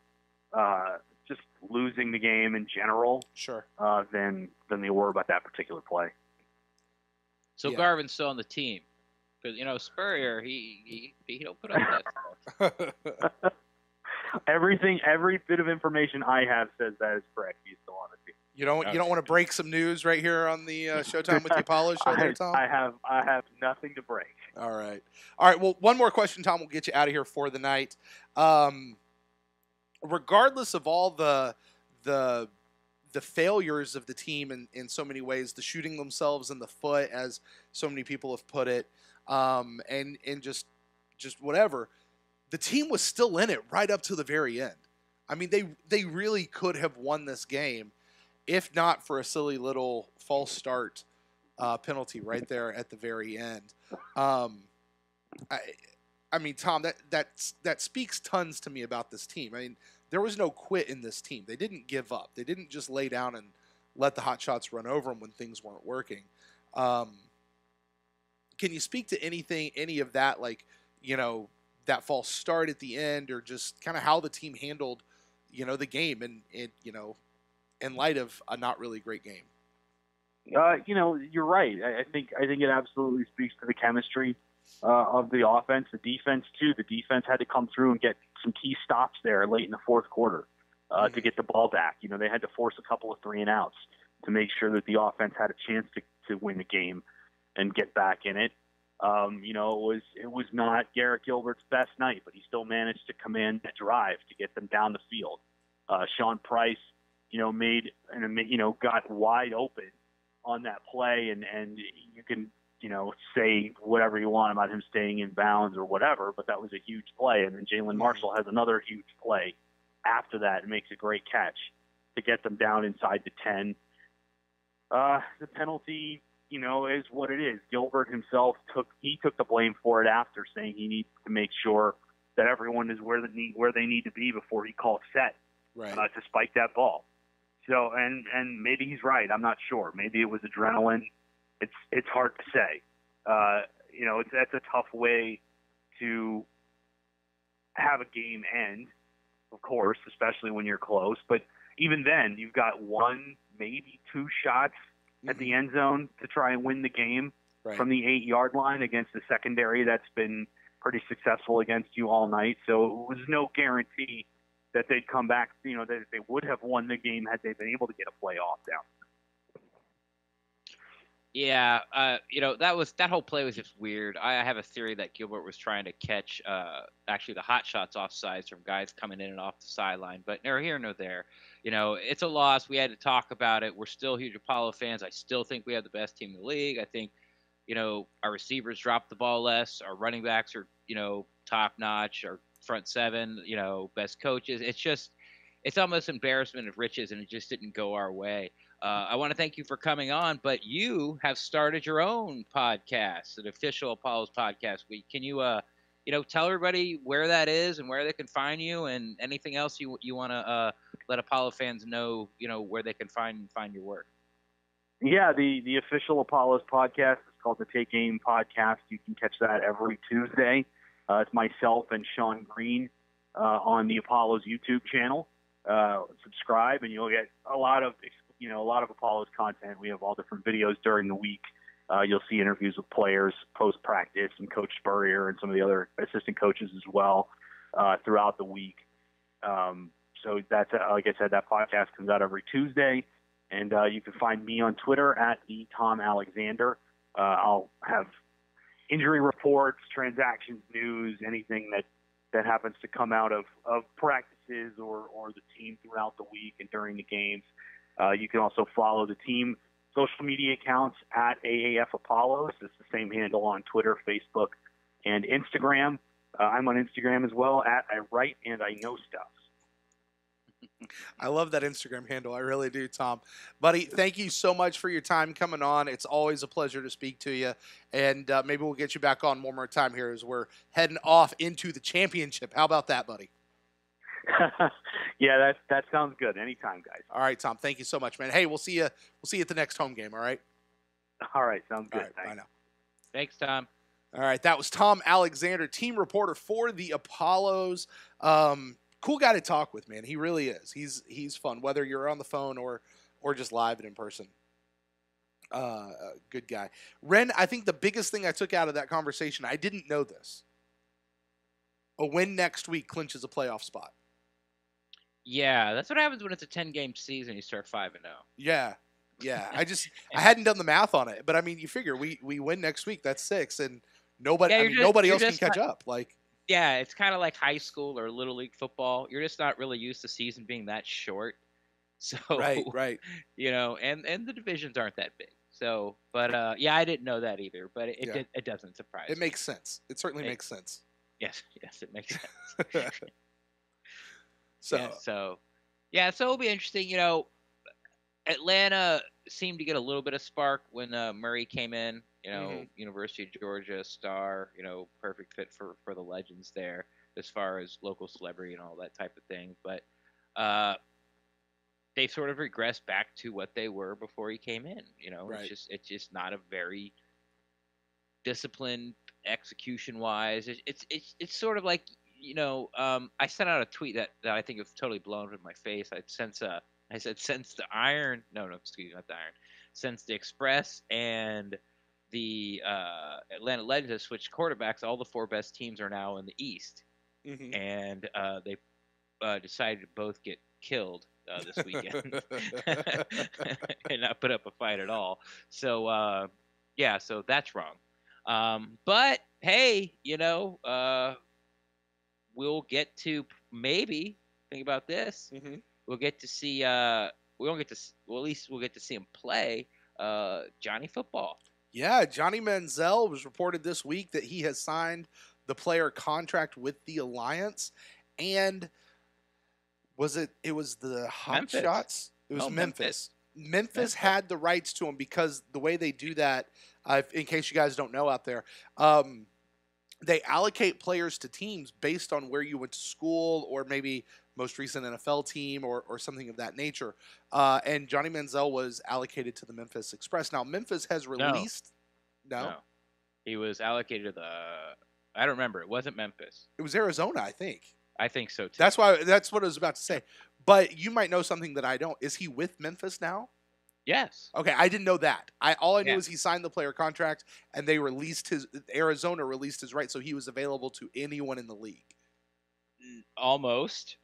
just losing the game in general, sure, than they were about that particular play. So Garvin's still on the team because Spurrier he don't put up that stuff. Every bit of information I have says that is correct. He's still on the team. You don't want to break some news right here on the Showtime with the Apollo show there, Tom? I have nothing to break. All right. Well, one more question, Tom. We'll get you out of here for the night. Regardless of all the failures of the team in so many ways, the shooting themselves in the foot, as so many people have put it, and just whatever, the team was still in it right up to the very end. I mean, they really could have won this game if not for a silly little false start penalty right there at the very end. I mean, Tom, that speaks tons to me about this team. I mean, there was no quit in this team. They didn't give up. They didn't just lay down and let the Hotshots run over them when things weren't working. Can you speak to any of that, like, that false start at the end, or just kind of how the team handled, the game and in light of a not really great game? You're right. I think it absolutely speaks to the chemistry of the offense, the defense too. The defense had to come through and get some key stops there late in the fourth quarter to get the ball back. They had to force a couple of 3-and-outs to make sure that the offense had a chance to win the game and get back in it. It was not Garrett Gilbert's best night, but he still managed to command the drive to get them down the field. Sean Price, got wide open on that play, and you can, say whatever you want about him staying in bounds or whatever, but that was a huge play. And then Jalen Marshall has another huge play after that and makes a great catch to get them down inside the 10. The penalty, is what it is. Gilbert himself took the blame for it after, saying he needs to make sure that everyone is where they need to be before he calls set, right, to spike that ball. So, and maybe he's right. I'm not sure. Maybe it was adrenaline. It's hard to say. That's a tough way to have a game end, of course, especially when you're close. But even then, you've got one, maybe two shots at the end zone to try and win the game from the 8-yard line against the secondary that's been pretty successful against you all night. So it was no guarantee that they'd come back, that they would have won the game had they been able to get a playoff down. Yeah, that whole play was just weird. I have a theory that Gilbert was trying to catch actually the Hotshots offsides from guys coming in and off the sideline, but neither here nor there. It's a loss. We had to talk about it. We're still huge Apollo fans. I still think we have the best team in the league. I think, our receivers drop the ball less. Our running backs are, top notch. Our front seven, best coaches. It's almost embarrassment of riches, and it just didn't go our way. I want to thank you for coming on, but you have started your own podcast, an official Apollo's Podcast Week. Can you, tell everybody where that is and where they can find you, and anything else you want to let Apollo fans know, where they can find your work? Yeah, the official Apollo's Podcast is called the Take Aim Podcast. You can catch that every Tuesday. It's myself and Sean Green on the Apollo's YouTube channel. Subscribe, and you'll get a lot of Apollo's content. We have all different videos during the week. You'll see interviews with players post-practice and Coach Spurrier and some of the other assistant coaches as well throughout the week. So that's like I said, that podcast comes out every Tuesday, and you can find me on Twitter at the Tom Alexander. I'll have injury reports, transactions news, anything that happens to come out of practices or the team throughout the week and during the games. You can also follow the team social media accounts at AAF Apollos. It's the same handle on Twitter, Facebook, and Instagram. I'm on Instagram as well at I Write and I Know Stuff. I love that Instagram handle. I really do, Tom. Buddy, thank you so much for your time coming on. It's always a pleasure to speak to you. And maybe we'll get you back on one more time here as we're heading off into the championship. How about that, buddy? Yeah, that sounds good. Anytime, guys. All right, Tom. Thank you so much, man. Hey, we'll see you at the next home game, all right? All right, sounds good. All right, bye now. Thanks, Tom. All right, that was Tom Alexander, team reporter for the Apollos. Cool guy to talk with, man. He really is. He's fun, whether you're on the phone or just live and in person. Good guy. Ren, I think the biggest thing I took out of that conversation, I didn't know this. A win next week clinches a playoff spot. Yeah, that's what happens when it's a 10-game season. You start 5-0. Yeah. I hadn't done the math on it, but I mean, you figure we win next week. That's 6, and nobody nobody else can catch up. Like, yeah, it's kind of like high school or little league football. You're just not really used to season being that short. So right. You know, and the divisions aren't that big. So, but yeah, I didn't know that either. But it doesn't surprise me. It makes sense. It certainly makes sense. Yes, it makes sense. So so it'll be interesting. You know, Atlanta seemed to get a little bit of spark when Murray came in. You know, University of Georgia star. You know, perfect fit for the Legends there as far as local celebrity and all that type of thing. But they sort of regressed back to what they were before he came in. You know, right. it's just not a very disciplined execution wise. It's sort of like, you know, I sent out a tweet that I think was totally blown up in my face. I said since the Iron, excuse me, not the Iron, since the Express and the Atlanta Legends have switched quarterbacks, all the 4 best teams are now in the East, and they decided to both get killed this weekend and not put up a fight at all. So so that's wrong. But hey, you know, we'll get to maybe think about this. We'll get to see. We won't get to. Well, at least we'll get to see him play. Johnny Football. Yeah, Johnny Manziel was reported this week that he has signed the player contract with the Alliance, and it was the Hotshots? It was Memphis. Memphis had the rights to him because the way they do that, in case you guys don't know out there, they allocate players to teams based on where you went to school or maybe most recent NFL team or something of that nature. And Johnny Manziel was allocated to the Memphis Express. Now, Memphis has released... No? He was allocated to the... I don't remember. It wasn't Memphis. It was Arizona, I think. I think so, too. That's what I was about to say. But you might know something that I don't. Is he with Memphis now? Yes. Okay, I didn't know that. All I knew is he signed the player contract, and they Arizona released his rights, so he was available to anyone in the league. Almost.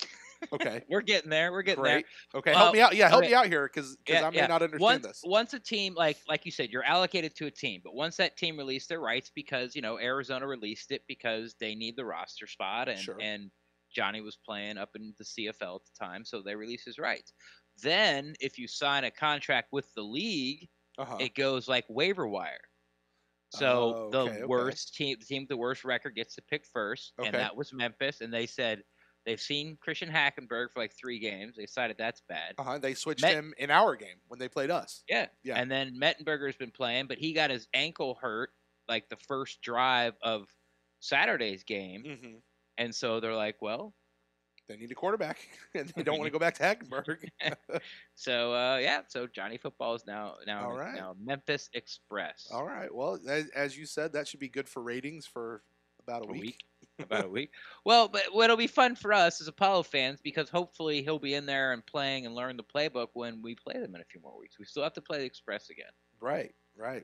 Okay. We're getting there. Great. Okay, help me out. Yeah, help me out here because I may not understand this. Once a team, like you said, you're allocated to a team, but once that team released their rights because, you know, Arizona released it because they need the roster spot and Johnny was playing up in the CFL at the time, so they released his rights. Then if you sign a contract with the league, it goes like waiver wire. So worst team, the team with the worst record gets to pick first, and that was Memphis, and they said they've seen Christian Hackenberg for like 3 games. They decided that's bad. They switched him in our game when they played us. Yeah. And then Mettenberger's been playing, but he got his ankle hurt like the first drive of Saturday's game. And so they're like, well, they need a quarterback, and they don't want to go back to Hackenberg. So Johnny Football is now Memphis Express. All right. Well, as you said, that should be good for ratings for about a week. About a week. Well, but what'll be fun for us as Apollo fans, because hopefully he'll be in there and playing and learn the playbook when we play them in a few more weeks. We still have to play the Express again. Right.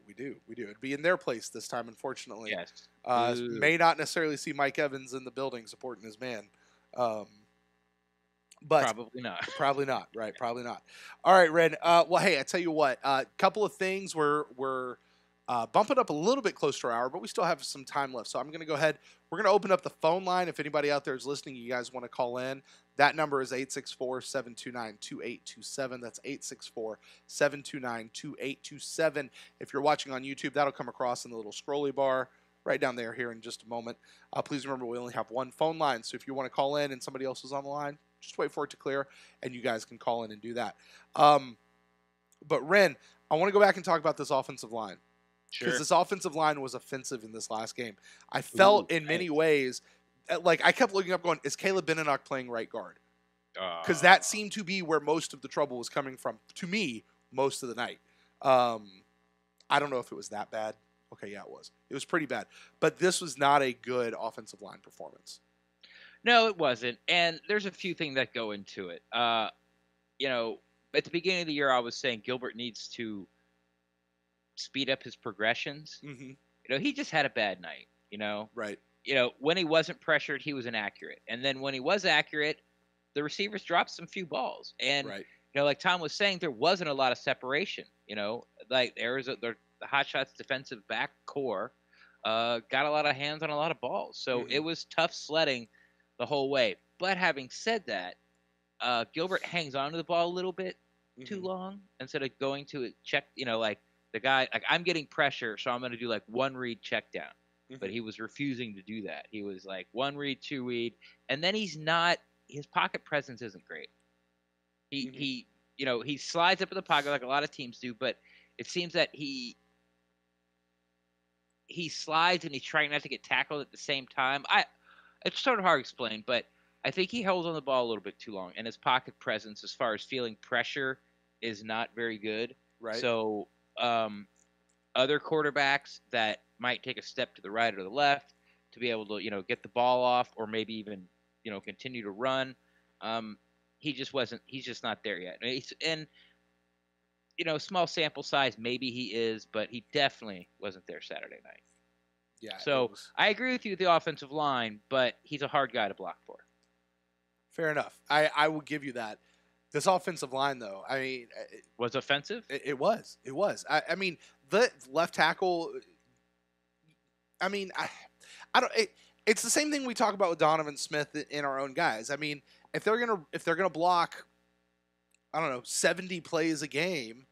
We do. It'd be in their place this time, unfortunately. Yes. May not necessarily see Mike Evans in the building supporting his man. But Probably not. Probably not, right? Probably not. All right, Ren. Well, hey, I tell you what. A couple of things. We're bumping up a little bit close to our hour, but we still have some time left. So I'm going to go ahead. We're going to open up the phone line. If anybody out there is listening, you guys want to call in. That number is 864-729-2827. That's 864-729-2827. If you're watching on YouTube, that'll come across in the little scrolly bar right down there here in just a moment. Please remember, we only have one phone line. So if you want to call in and somebody else is on the line, just wait for it to clear, and you guys can call in and do that. But Ren, I want to go back and talk about this offensive line. Because this offensive line was offensive in this last game. I felt in many ways, like I kept looking up going, is Caleb Benenoch playing right guard? Because that seemed to be where most of the trouble was coming from, to me, most of the night. I don't know if it was that bad. Okay, yeah, it was. It was pretty bad. But this was not a good offensive line performance. No, it wasn't. And there's a few things that go into it. You know, at the beginning of the year, I was saying Gilbert needs to speed up his progressions. Mm-hmm. You know, he just had a bad night, you know. Right. You know, when he wasn't pressured, he was inaccurate. And then when he was accurate, the receivers dropped some few balls. And, right. you know, like Tom was saying, there wasn't a lot of separation. You know, like the Hotshots defensive back core got a lot of hands on a lot of balls. So it was tough sledding the whole way. But having said that, Gilbert hangs on to the ball a little bit too long instead of going to a check, you know, like the guy, like I'm getting pressure, so I'm going to do like one read check down. But he was refusing to do that. He was like one read, two read, and then his pocket presence isn't great. He you know, he slides up in the pocket like a lot of teams do, but it seems that he slides and he's trying not to get tackled at the same time. It's sort of hard to explain, but I think he holds on the ball a little bit too long, and his pocket presence, as far as feeling pressure, is not very good. Right. So, other quarterbacks that might take a step to the right or the left to be able to, you know, get the ball off, or maybe even, you know, continue to run. He just wasn't. He's just not there yet. And you know, small sample size, maybe he is, but he definitely wasn't there Saturday night. Yeah. So I agree with you with the offensive line, but he's a hard guy to block for. Fair enough. I will give you that. This offensive line, though, I mean, was offensive. It was. It was. I mean, the left tackle. I mean, I don't. It's the same thing we talk about with Donovan Smith in our own guys. I mean, if they're gonna block, I don't know, 70 plays a game,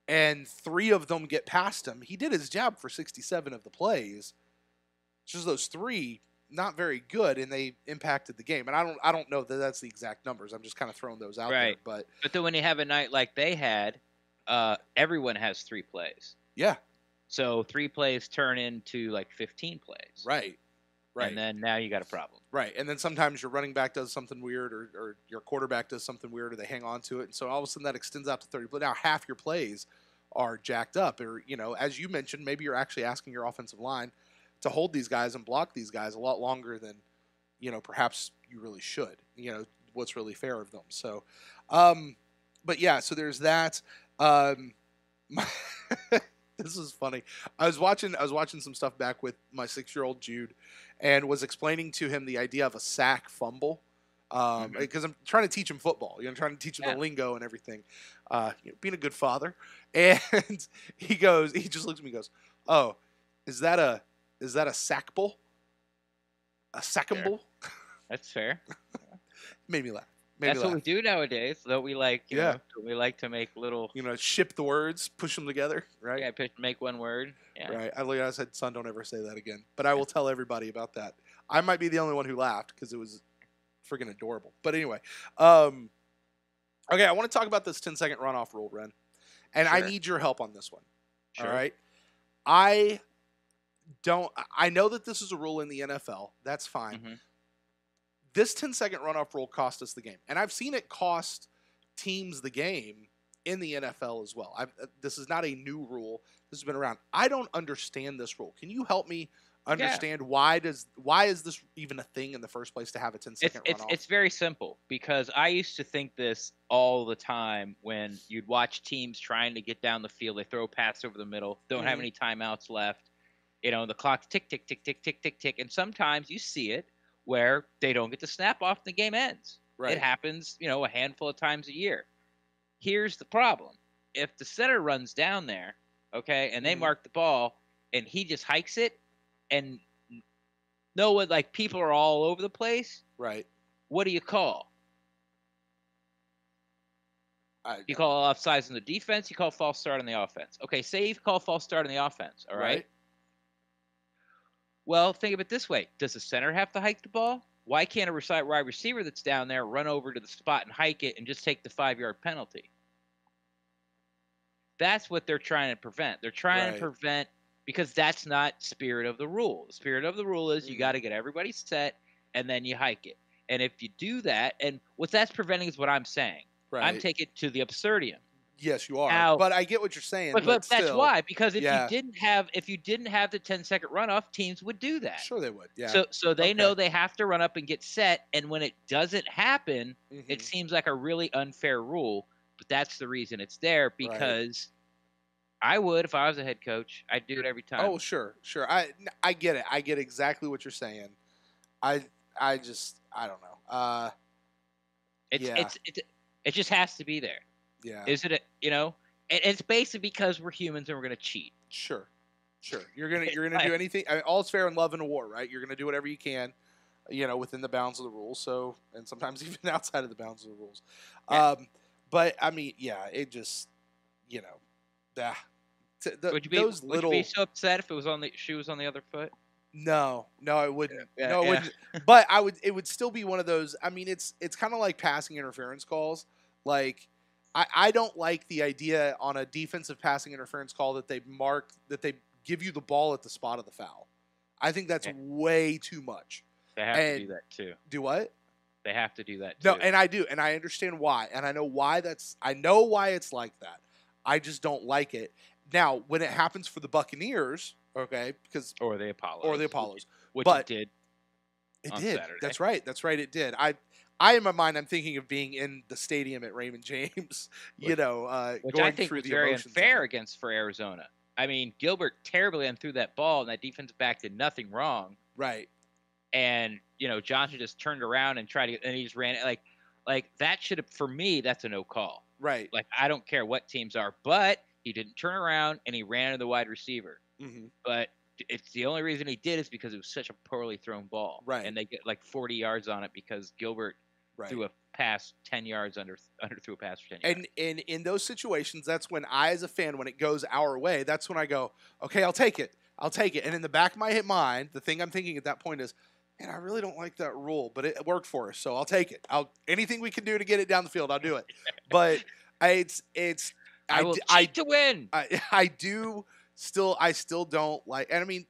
and 3 of them get past him, he did his job for 67 of the plays. Just those 3, not very good, and they impacted the game. And I don't know that that's the exact numbers. I'm just kind of throwing those out there. But then when you have a night like they had, everyone has 3 plays. Yeah. So 3 plays turn into like 15 plays. Right. Right. And then now you got a problem. Right. And then sometimes your running back does something weird, or your quarterback does something weird, or they hang on to it. And so all of a sudden that extends out to 30. But now half your plays are jacked up. Or, you know, as you mentioned, maybe you're actually asking your offensive line to hold these guys and block these guys a lot longer than, you know, perhaps you really should. You know, what's really fair of them. So, but yeah, so there's that. This is funny. I was watching some stuff back with my 6-year-old Jude, and was explaining to him the idea of a sack fumble. Because I'm trying to teach him football. You know, I'm trying to teach him the lingo and everything. You know, being a good father. And he just looks at me and goes, "Oh, is that a sackable? A sackable?" That's fair. Made me laugh. That's what we do nowadays. Though we like, you know, we like to make little, you know, ship the words, push them together, right? Yeah, make one word. Yeah. Right. I said, "Son, don't ever say that again." But I will tell everybody about that. I might be the only one who laughed because it was friggin' adorable. But anyway, okay, I want to talk about this 10-second runoff rule, Ren, and I need your help on this one. Sure. All right. I know that this is a rule in the NFL. That's fine. This 10-second runoff rule cost us the game. And I've seen it cost teams the game in the NFL as well. This is not a new rule. This has been around. I don't understand this rule. Can you help me understand why is this even a thing in the first place to have a 10-second runoff? It's very simple, because I used to think this all the time when you'd watch teams trying to get down the field. They throw a pass over the middle, don't have any timeouts left. You know, the clock's tick, tick, tick, tick, tick, tick, tick. And sometimes you see it where they don't get the snap off and the game ends. Right. It happens, a handful of times a year. Here's the problem. If the center runs down there, okay, and they Mhm. mark the ball and he just hikes it and no one, like, people are all over the place, Right. what do you call? You call offsides on the defense, you call false start on the offense. Okay, say you call false start on the offense, all right? Well, think of it this way. Does the center have to hike the ball? Why can't a wide receiver that's down there run over to the spot and hike it and just take the 5-yard penalty? That's what they're trying to prevent. They're trying to prevent, because that's not spirit of the rule. The spirit of the rule is you got to get everybody set and then you hike it. And if you do that, and what that's preventing is what I'm saying. Right. I'm taking it to the absurdium. Yes, you are. Now, but I get what you're saying. But that's still, why, because if yeah. you didn't have the 10-second runoff, teams would do that. Sure they would. Yeah. So they know they have to run up and get set, and when it doesn't happen, it seems like a really unfair rule. But that's the reason it's there, because I would, if I was a head coach, I'd do it every time. Oh, sure. I get it. I get exactly what you're saying. I don't know. It just has to be there. Yeah. Is it and it's basically because we're humans and we're going to cheat. Sure. You're gonna do anything. I mean, all's fair in love and war, right? You're gonna do whatever you can, within the bounds of the rules. So, and sometimes even outside of the bounds of the rules. Yeah. But I mean, yeah, it just, Would you be so upset if it was on the shoe was on the other foot? No, I wouldn't. Yeah, no, it wouldn't. But it would still be one of those. I mean, it's kind of like passing interference calls. Like, I don't like the idea on a defensive passing interference call that they give you the ball at the spot of the foul. I think that's way too much. They have to do that too. Do what? They have to do that too. No, and I do, and I understand why, and I know why it's like that. I just don't like it. Now, when it happens for the Buccaneers, okay, or the Apollos, which but it did. It on did. Saturday. That's right. It did. I in my mind, I'm thinking of being in the stadium at Raymond James. Which going I think through was the very emotions unfair for Arizona. I mean, Gilbert terribly threw that ball, and that defensive back did nothing wrong. Right. And Johnson just turned around and and he just ran it like that should have, for me, that's a no call. Right. Like, I don't care what teams are, but he didn't turn around and he ran into the wide receiver. Mm-hmm. But it's the only reason he did is because it was such a poorly thrown ball. Right. And they get like 40 yards on it because Gilbert threw a pass 10 yards threw a pass for 10 yards. And in those situations, that's when I, as a fan, when it goes our way, that's when I go, okay, I'll take it. And in the back of my mind, the thing I'm thinking at that point is, man, I really don't like that rule, but it worked for us, so I'll take it. Anything we can do to get it down the field, I'll do it. But I will cheat to win. I still don't like, and I mean,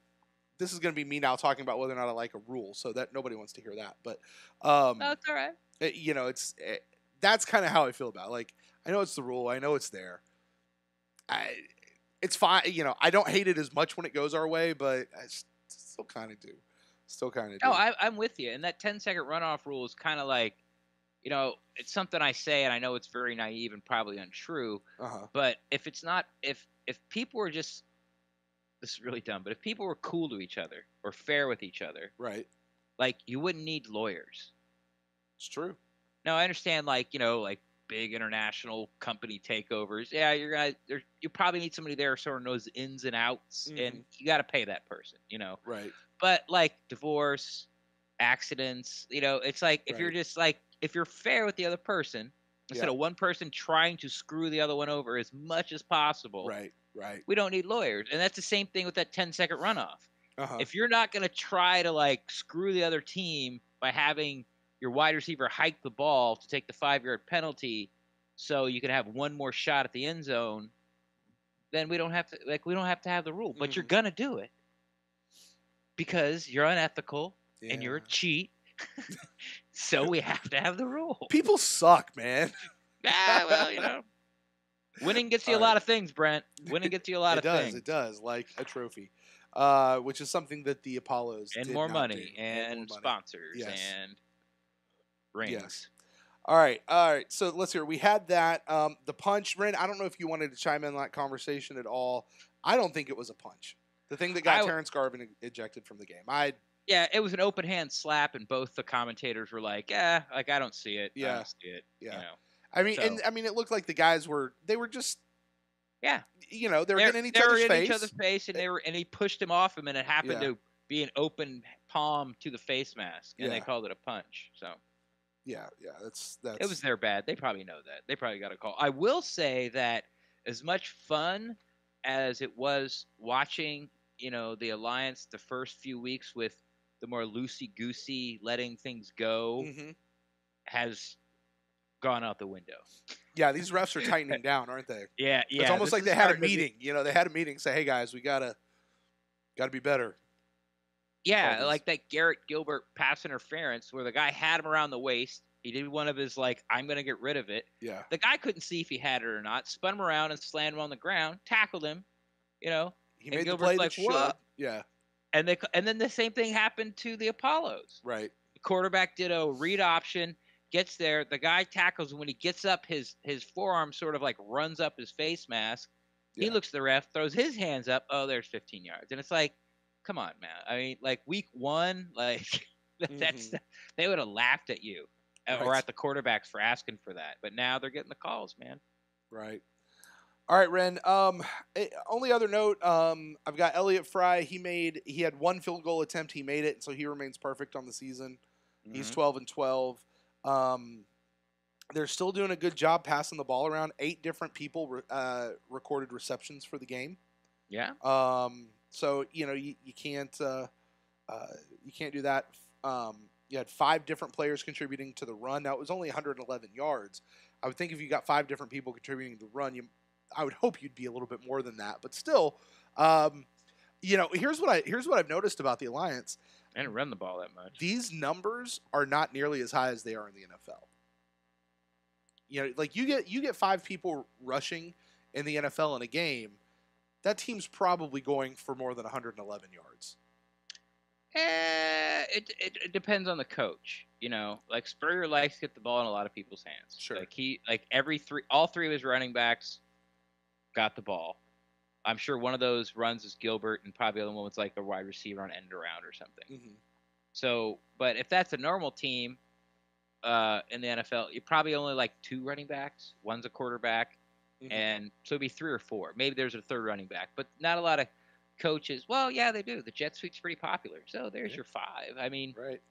this is going to be me now talking about whether or not I like a rule, so that nobody wants to hear that. But no, it's all right. That's kind of how I feel about it. Like, I know it's the rule, I know it's there. It's fine. I don't hate it as much when it goes our way, but I still kind of do. No, I'm with you. And that 10-second runoff rule is kind of like, it's something I say, and I know it's very naive and probably untrue. But if people were just, this is really dumb, but if people were cool to each other or fair with each other, right? Like, you wouldn't need lawyers. It's true. Now, I understand, like big international company takeovers. Yeah, you probably need somebody there who sort of knows the ins and outs, and you got to pay that person, Right. But like divorce, accidents, it's like if you're just like, if you're fair with the other person, instead of one person trying to screw the other one over as much as possible. Right. We don't need lawyers. And that's the same thing with that 10-second runoff. If you're not going to try to like screw the other team by having your wide receiver hike the ball to take the 5-yard penalty so you can have one more shot at the end zone, then we don't have to have the rule. But you're going to do it because you're unethical and you're a cheat. So we have to have the rule. People suck, man. Yeah, well, winning gets you a lot of things, Brent. Winning gets you a lot of things. It does, like a trophy, which is something that the Apollos and did more not money do. and sponsors and rings. Yes. All right. So let's hear. We had that. The punch, Ren. I don't know if you wanted to chime in on that conversation at all. I don't think it was a punch. The thing that got Terrence Garvin ejected from the game. Yeah, it was an open hand slap, and both the commentators were like, "Yeah, like I don't see it. I Yeah. don't see it." Yeah. You know. I mean, So, it looked like the guys were just, yeah, they were getting in each they were other's in face. each other's face, and he pushed him off him, and it happened Yeah. to be an open palm to the face mask, and they Yeah. called it a punch. So Yeah, that's it was their bad. They probably know that. They probably got a call. I will say that as much fun as it was watching, the Alliance the first few weeks with the more loosey goosey letting things go hmm has gone out the window. Yeah, these refs are tightening down, aren't they? Yeah, It's almost this like is they had a starting to be- meeting. They had a meeting, say, "Hey guys, we gotta be better." Yeah, these. like that Garrett Gilbert pass interference where the guy had him around the waist. He did one of his like, I'm gonna get rid of it. Yeah, The guy couldn't see if he had it or not. Spun him around and slammed him on the ground. Tackled him. he And made the Gilbert's play like, that should. "What?" Yeah, And then the same thing happened to the Apollos. right. The quarterback did a read option, gets there. The guy tackles him. When he gets up, his forearm sort of like runs up his face mask. He Yeah. looks at the ref, throws his hands up. Oh, there's 15 yards. And it's like, come on, man. I mean, like week one, like they would have laughed at you or Right. at the quarterbacks for asking for that. But now they're getting the calls, man. Right. All right, Ren. Only other note, I've got Elliott Fry. He had one field goal attempt. He made it, and so he remains perfect on the season. He's Mhm. 12-12. They're still doing a good job passing the ball around. 8 different people recorded receptions for the game. Yeah. So you can't do that. You had 5 different players contributing to the run. Now it was only 111 yards. I would think if you got 5 different people contributing to the run, I would hope you'd be a little bit more than that. But still, here's what I've noticed about the Alliance. I didn't run the ball that much. These numbers are not nearly as high as they are in the NFL. Like you get 5 people rushing in the NFL in a game, that team's probably going for more than 111 yards. It depends on the coach. Like Spurrier likes to get the ball in a lot of people's hands. Sure. Like all 3 of his running backs got the ball. I'm sure one of those runs is Gilbert, and probably the other one was like a wide receiver on end around or something. Mm-hmm. So, but if that's a normal team in the NFL, you probably only like 2 running backs. One's a quarterback, and so it'd be 3 or 4. Maybe there's a third running back, but not a lot of coaches. Well, yeah, they do. The jet sweep's pretty popular, so there's your 5. I mean, right?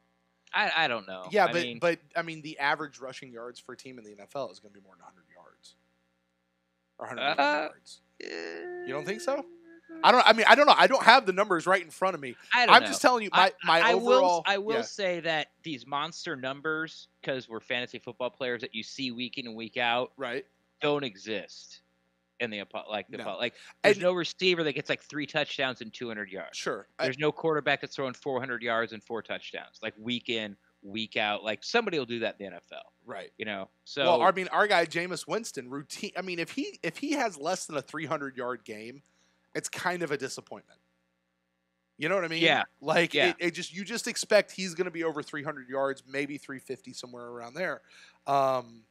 I don't know. Yeah, but the average rushing yards for a team in the NFL is going to be more than 100 yards or 150 yards. You don't think so? I don't know. I don't have the numbers right in front of me. I'm just telling you my overall. I will say that these monster numbers, because we're fantasy football players that you see week in and week out, right, don't exist in the No. like. There's no receiver that gets like 3 touchdowns and 200 yards. Sure. There's no quarterback that's throwing 400 yards and 4 touchdowns, like week in, week out. Like somebody will do that in the NFL. Right. So well, I mean, our guy Jameis Winston routine. I mean, if he has less than a 300-yard game, it's kind of a disappointment. You know what I mean? Yeah. Like Yeah. you just expect he's going to be over 300 yards, maybe 350, somewhere around there. And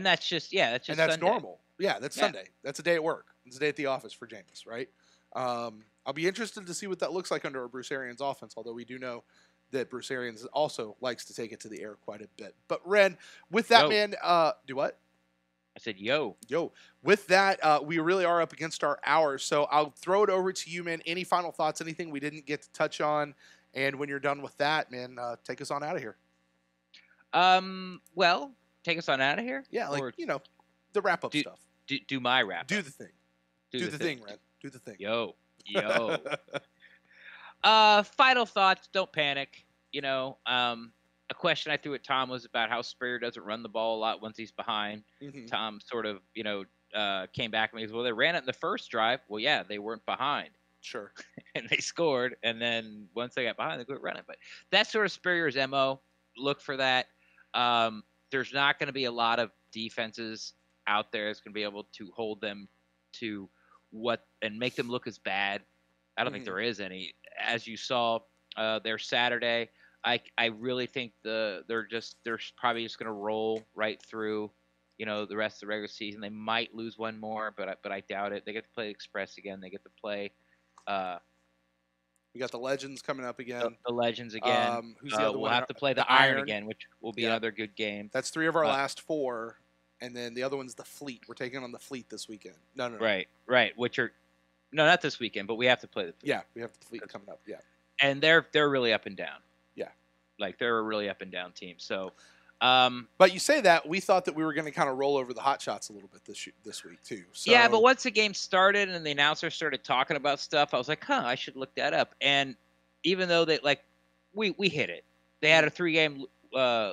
that's just and that's Sunday. normal. Yeah, that's Sunday. That's a day at work. It's a day at the office for Jameis, right? I'll be interested to see what that looks like under Bruce Arians' offense, although we do know that Bruce Arians also likes to take it to the air quite a bit. But Ren, with that, man, do what? I said, yo. With that, we really are up against our hour, so I'll throw it over to you, man. Any final thoughts, anything we didn't get to touch on? And when you're done with that, man, take us on out of here. Well, take us on out of here? Yeah, like, the wrap-up stuff. Do my wrap-up. Do the thing. Do the thing, Ren. Do the thing. Yo. Final thoughts, don't panic. A question I threw at Tom was about how Spurrier doesn't run the ball a lot once he's behind. Mm-hmm. Tom sort of, came back and he goes, well, they ran it in the first drive. Well, yeah, they weren't behind. Sure. And they scored, and then once they got behind, they quit running. But that's sort of Spurrier's MO. Look for that. There's not going to be a lot of defenses out there that's going to be able to hold them to and make them look as bad. I don't think there is any. As you saw there Saturday, I really think they're probably just going to roll right through, the rest of the regular season. They might lose one more, but I doubt it. They get to play Express again. They get to play We got the Legends coming up again. The Legends again. Who's the other We'll one? have to play the Iron again, which will be another good game. That's 3 of our last 4, and then the other one's the Fleet. We're taking on the Fleet this weekend. No. Right. Which are not this weekend, but we have to play the Fleet. Yeah, we have the Fleet coming up. Yeah, and they're really up and down. Yeah, like they're a really up and down team. So, but you say that we thought that we were going to kind of roll over the Hotshots a little bit this week too. So, yeah, but once the game started and the announcer started talking about stuff, I was like, I should look that up. And even though we hit it, they had a 3-game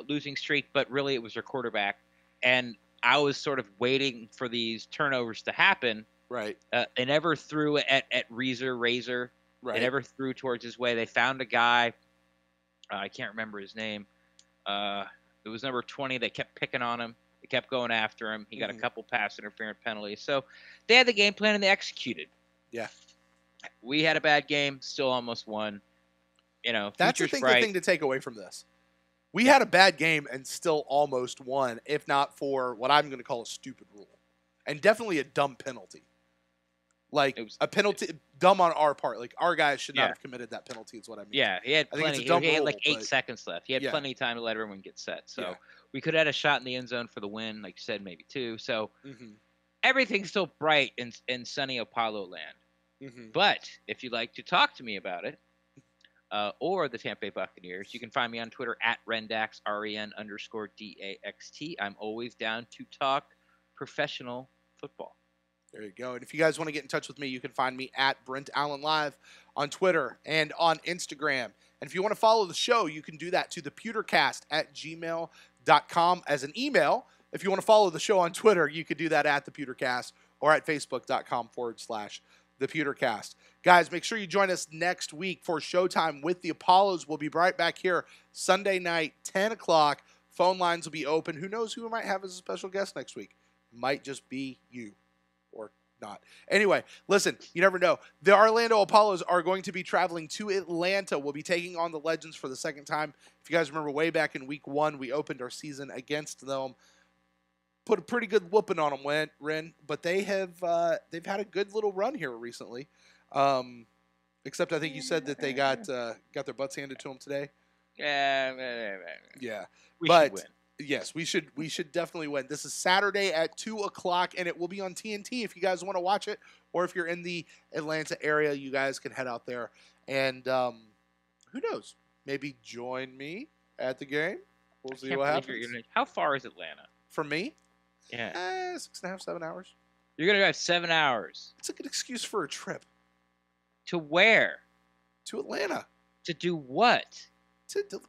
losing streak, but really it was their quarterback, and I was sort of waiting for these turnovers to happen. Right. They never threw at Razor. Right. They never threw towards his way. They found a guy. I can't remember his name. It was number 20. They kept picking on him. They kept going after him. He got a couple pass interference penalties. So they had the game plan and they executed. Yeah. We had a bad game, still almost won. That's the thing to take away from this. We had a bad game and still almost won, if not for what I'm going to call a stupid rule. And definitely a dumb penalty. Like, a penalty, dumb on our part. Like, our guys should not have committed that penalty, is what I mean. Yeah, he had plenty. He had like 8 seconds left. He had plenty of time to let everyone get set. So we could have had a shot in the end zone for the win, like you said, maybe 2. So everything's still bright in sunny Apollo land. But if you'd like to talk to me about it, or the Tampa Bay Buccaneers, you can find me on Twitter at Rendax, REN_DAXT. I'm always down to talk professional football. There you go. And if you guys want to get in touch with me, you can find me at Brent Allen Live on Twitter and on Instagram. And if you want to follow the show, you can do that to the PewterCast at gmail.com as an email. If you want to follow the show on Twitter, you could do that at the PewterCast or at facebook.com/the PewterCast. Guys, make sure you join us next week for Showtime with the Apollos. We'll be right back here Sunday night, 10 o'clock. Phone lines will be open. Who knows who we might have as a special guest next week? Might just be you. Or not. Anyway, listen, you never know. The Orlando Apollos are going to be traveling to Atlanta. We'll be taking on the Legends for the second time. If you guys remember way back in week 1, we opened our season against them. Put a pretty good whooping on them, Ren, but they've had a good little run here recently. Except I think you said that they got their butts handed to them today. Yeah. We should win. Yes, we should definitely win. This is Saturday at 2 o'clock, and it will be on TNT if you guys want to watch it, or if you're in the Atlanta area, you guys can head out there. And who knows? Maybe join me at the game. We'll see what happens. How far is Atlanta? For me? Yeah. 6.5, 7 hours. You're going to drive 7 hours. It's a good excuse for a trip. To where? To Atlanta. To do what?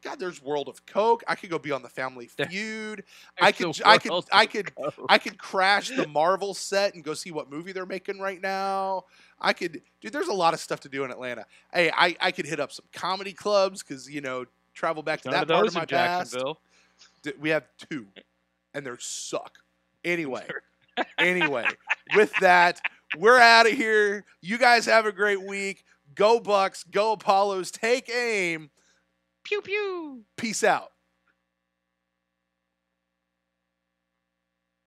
God, there's World of Coke. I could go be on the Family Feud. I could crash the Marvel set and go see what movie they're making right now. Dude, there's a lot of stuff to do in Atlanta. Hey, I could hit up some comedy clubs because, travel back to that part of my past. We have 2, and they suck. Anyway, with that, we're out of here. You guys have a great week. Go Bucs. Go Apollos. Take aim. Pew, pew. Peace out.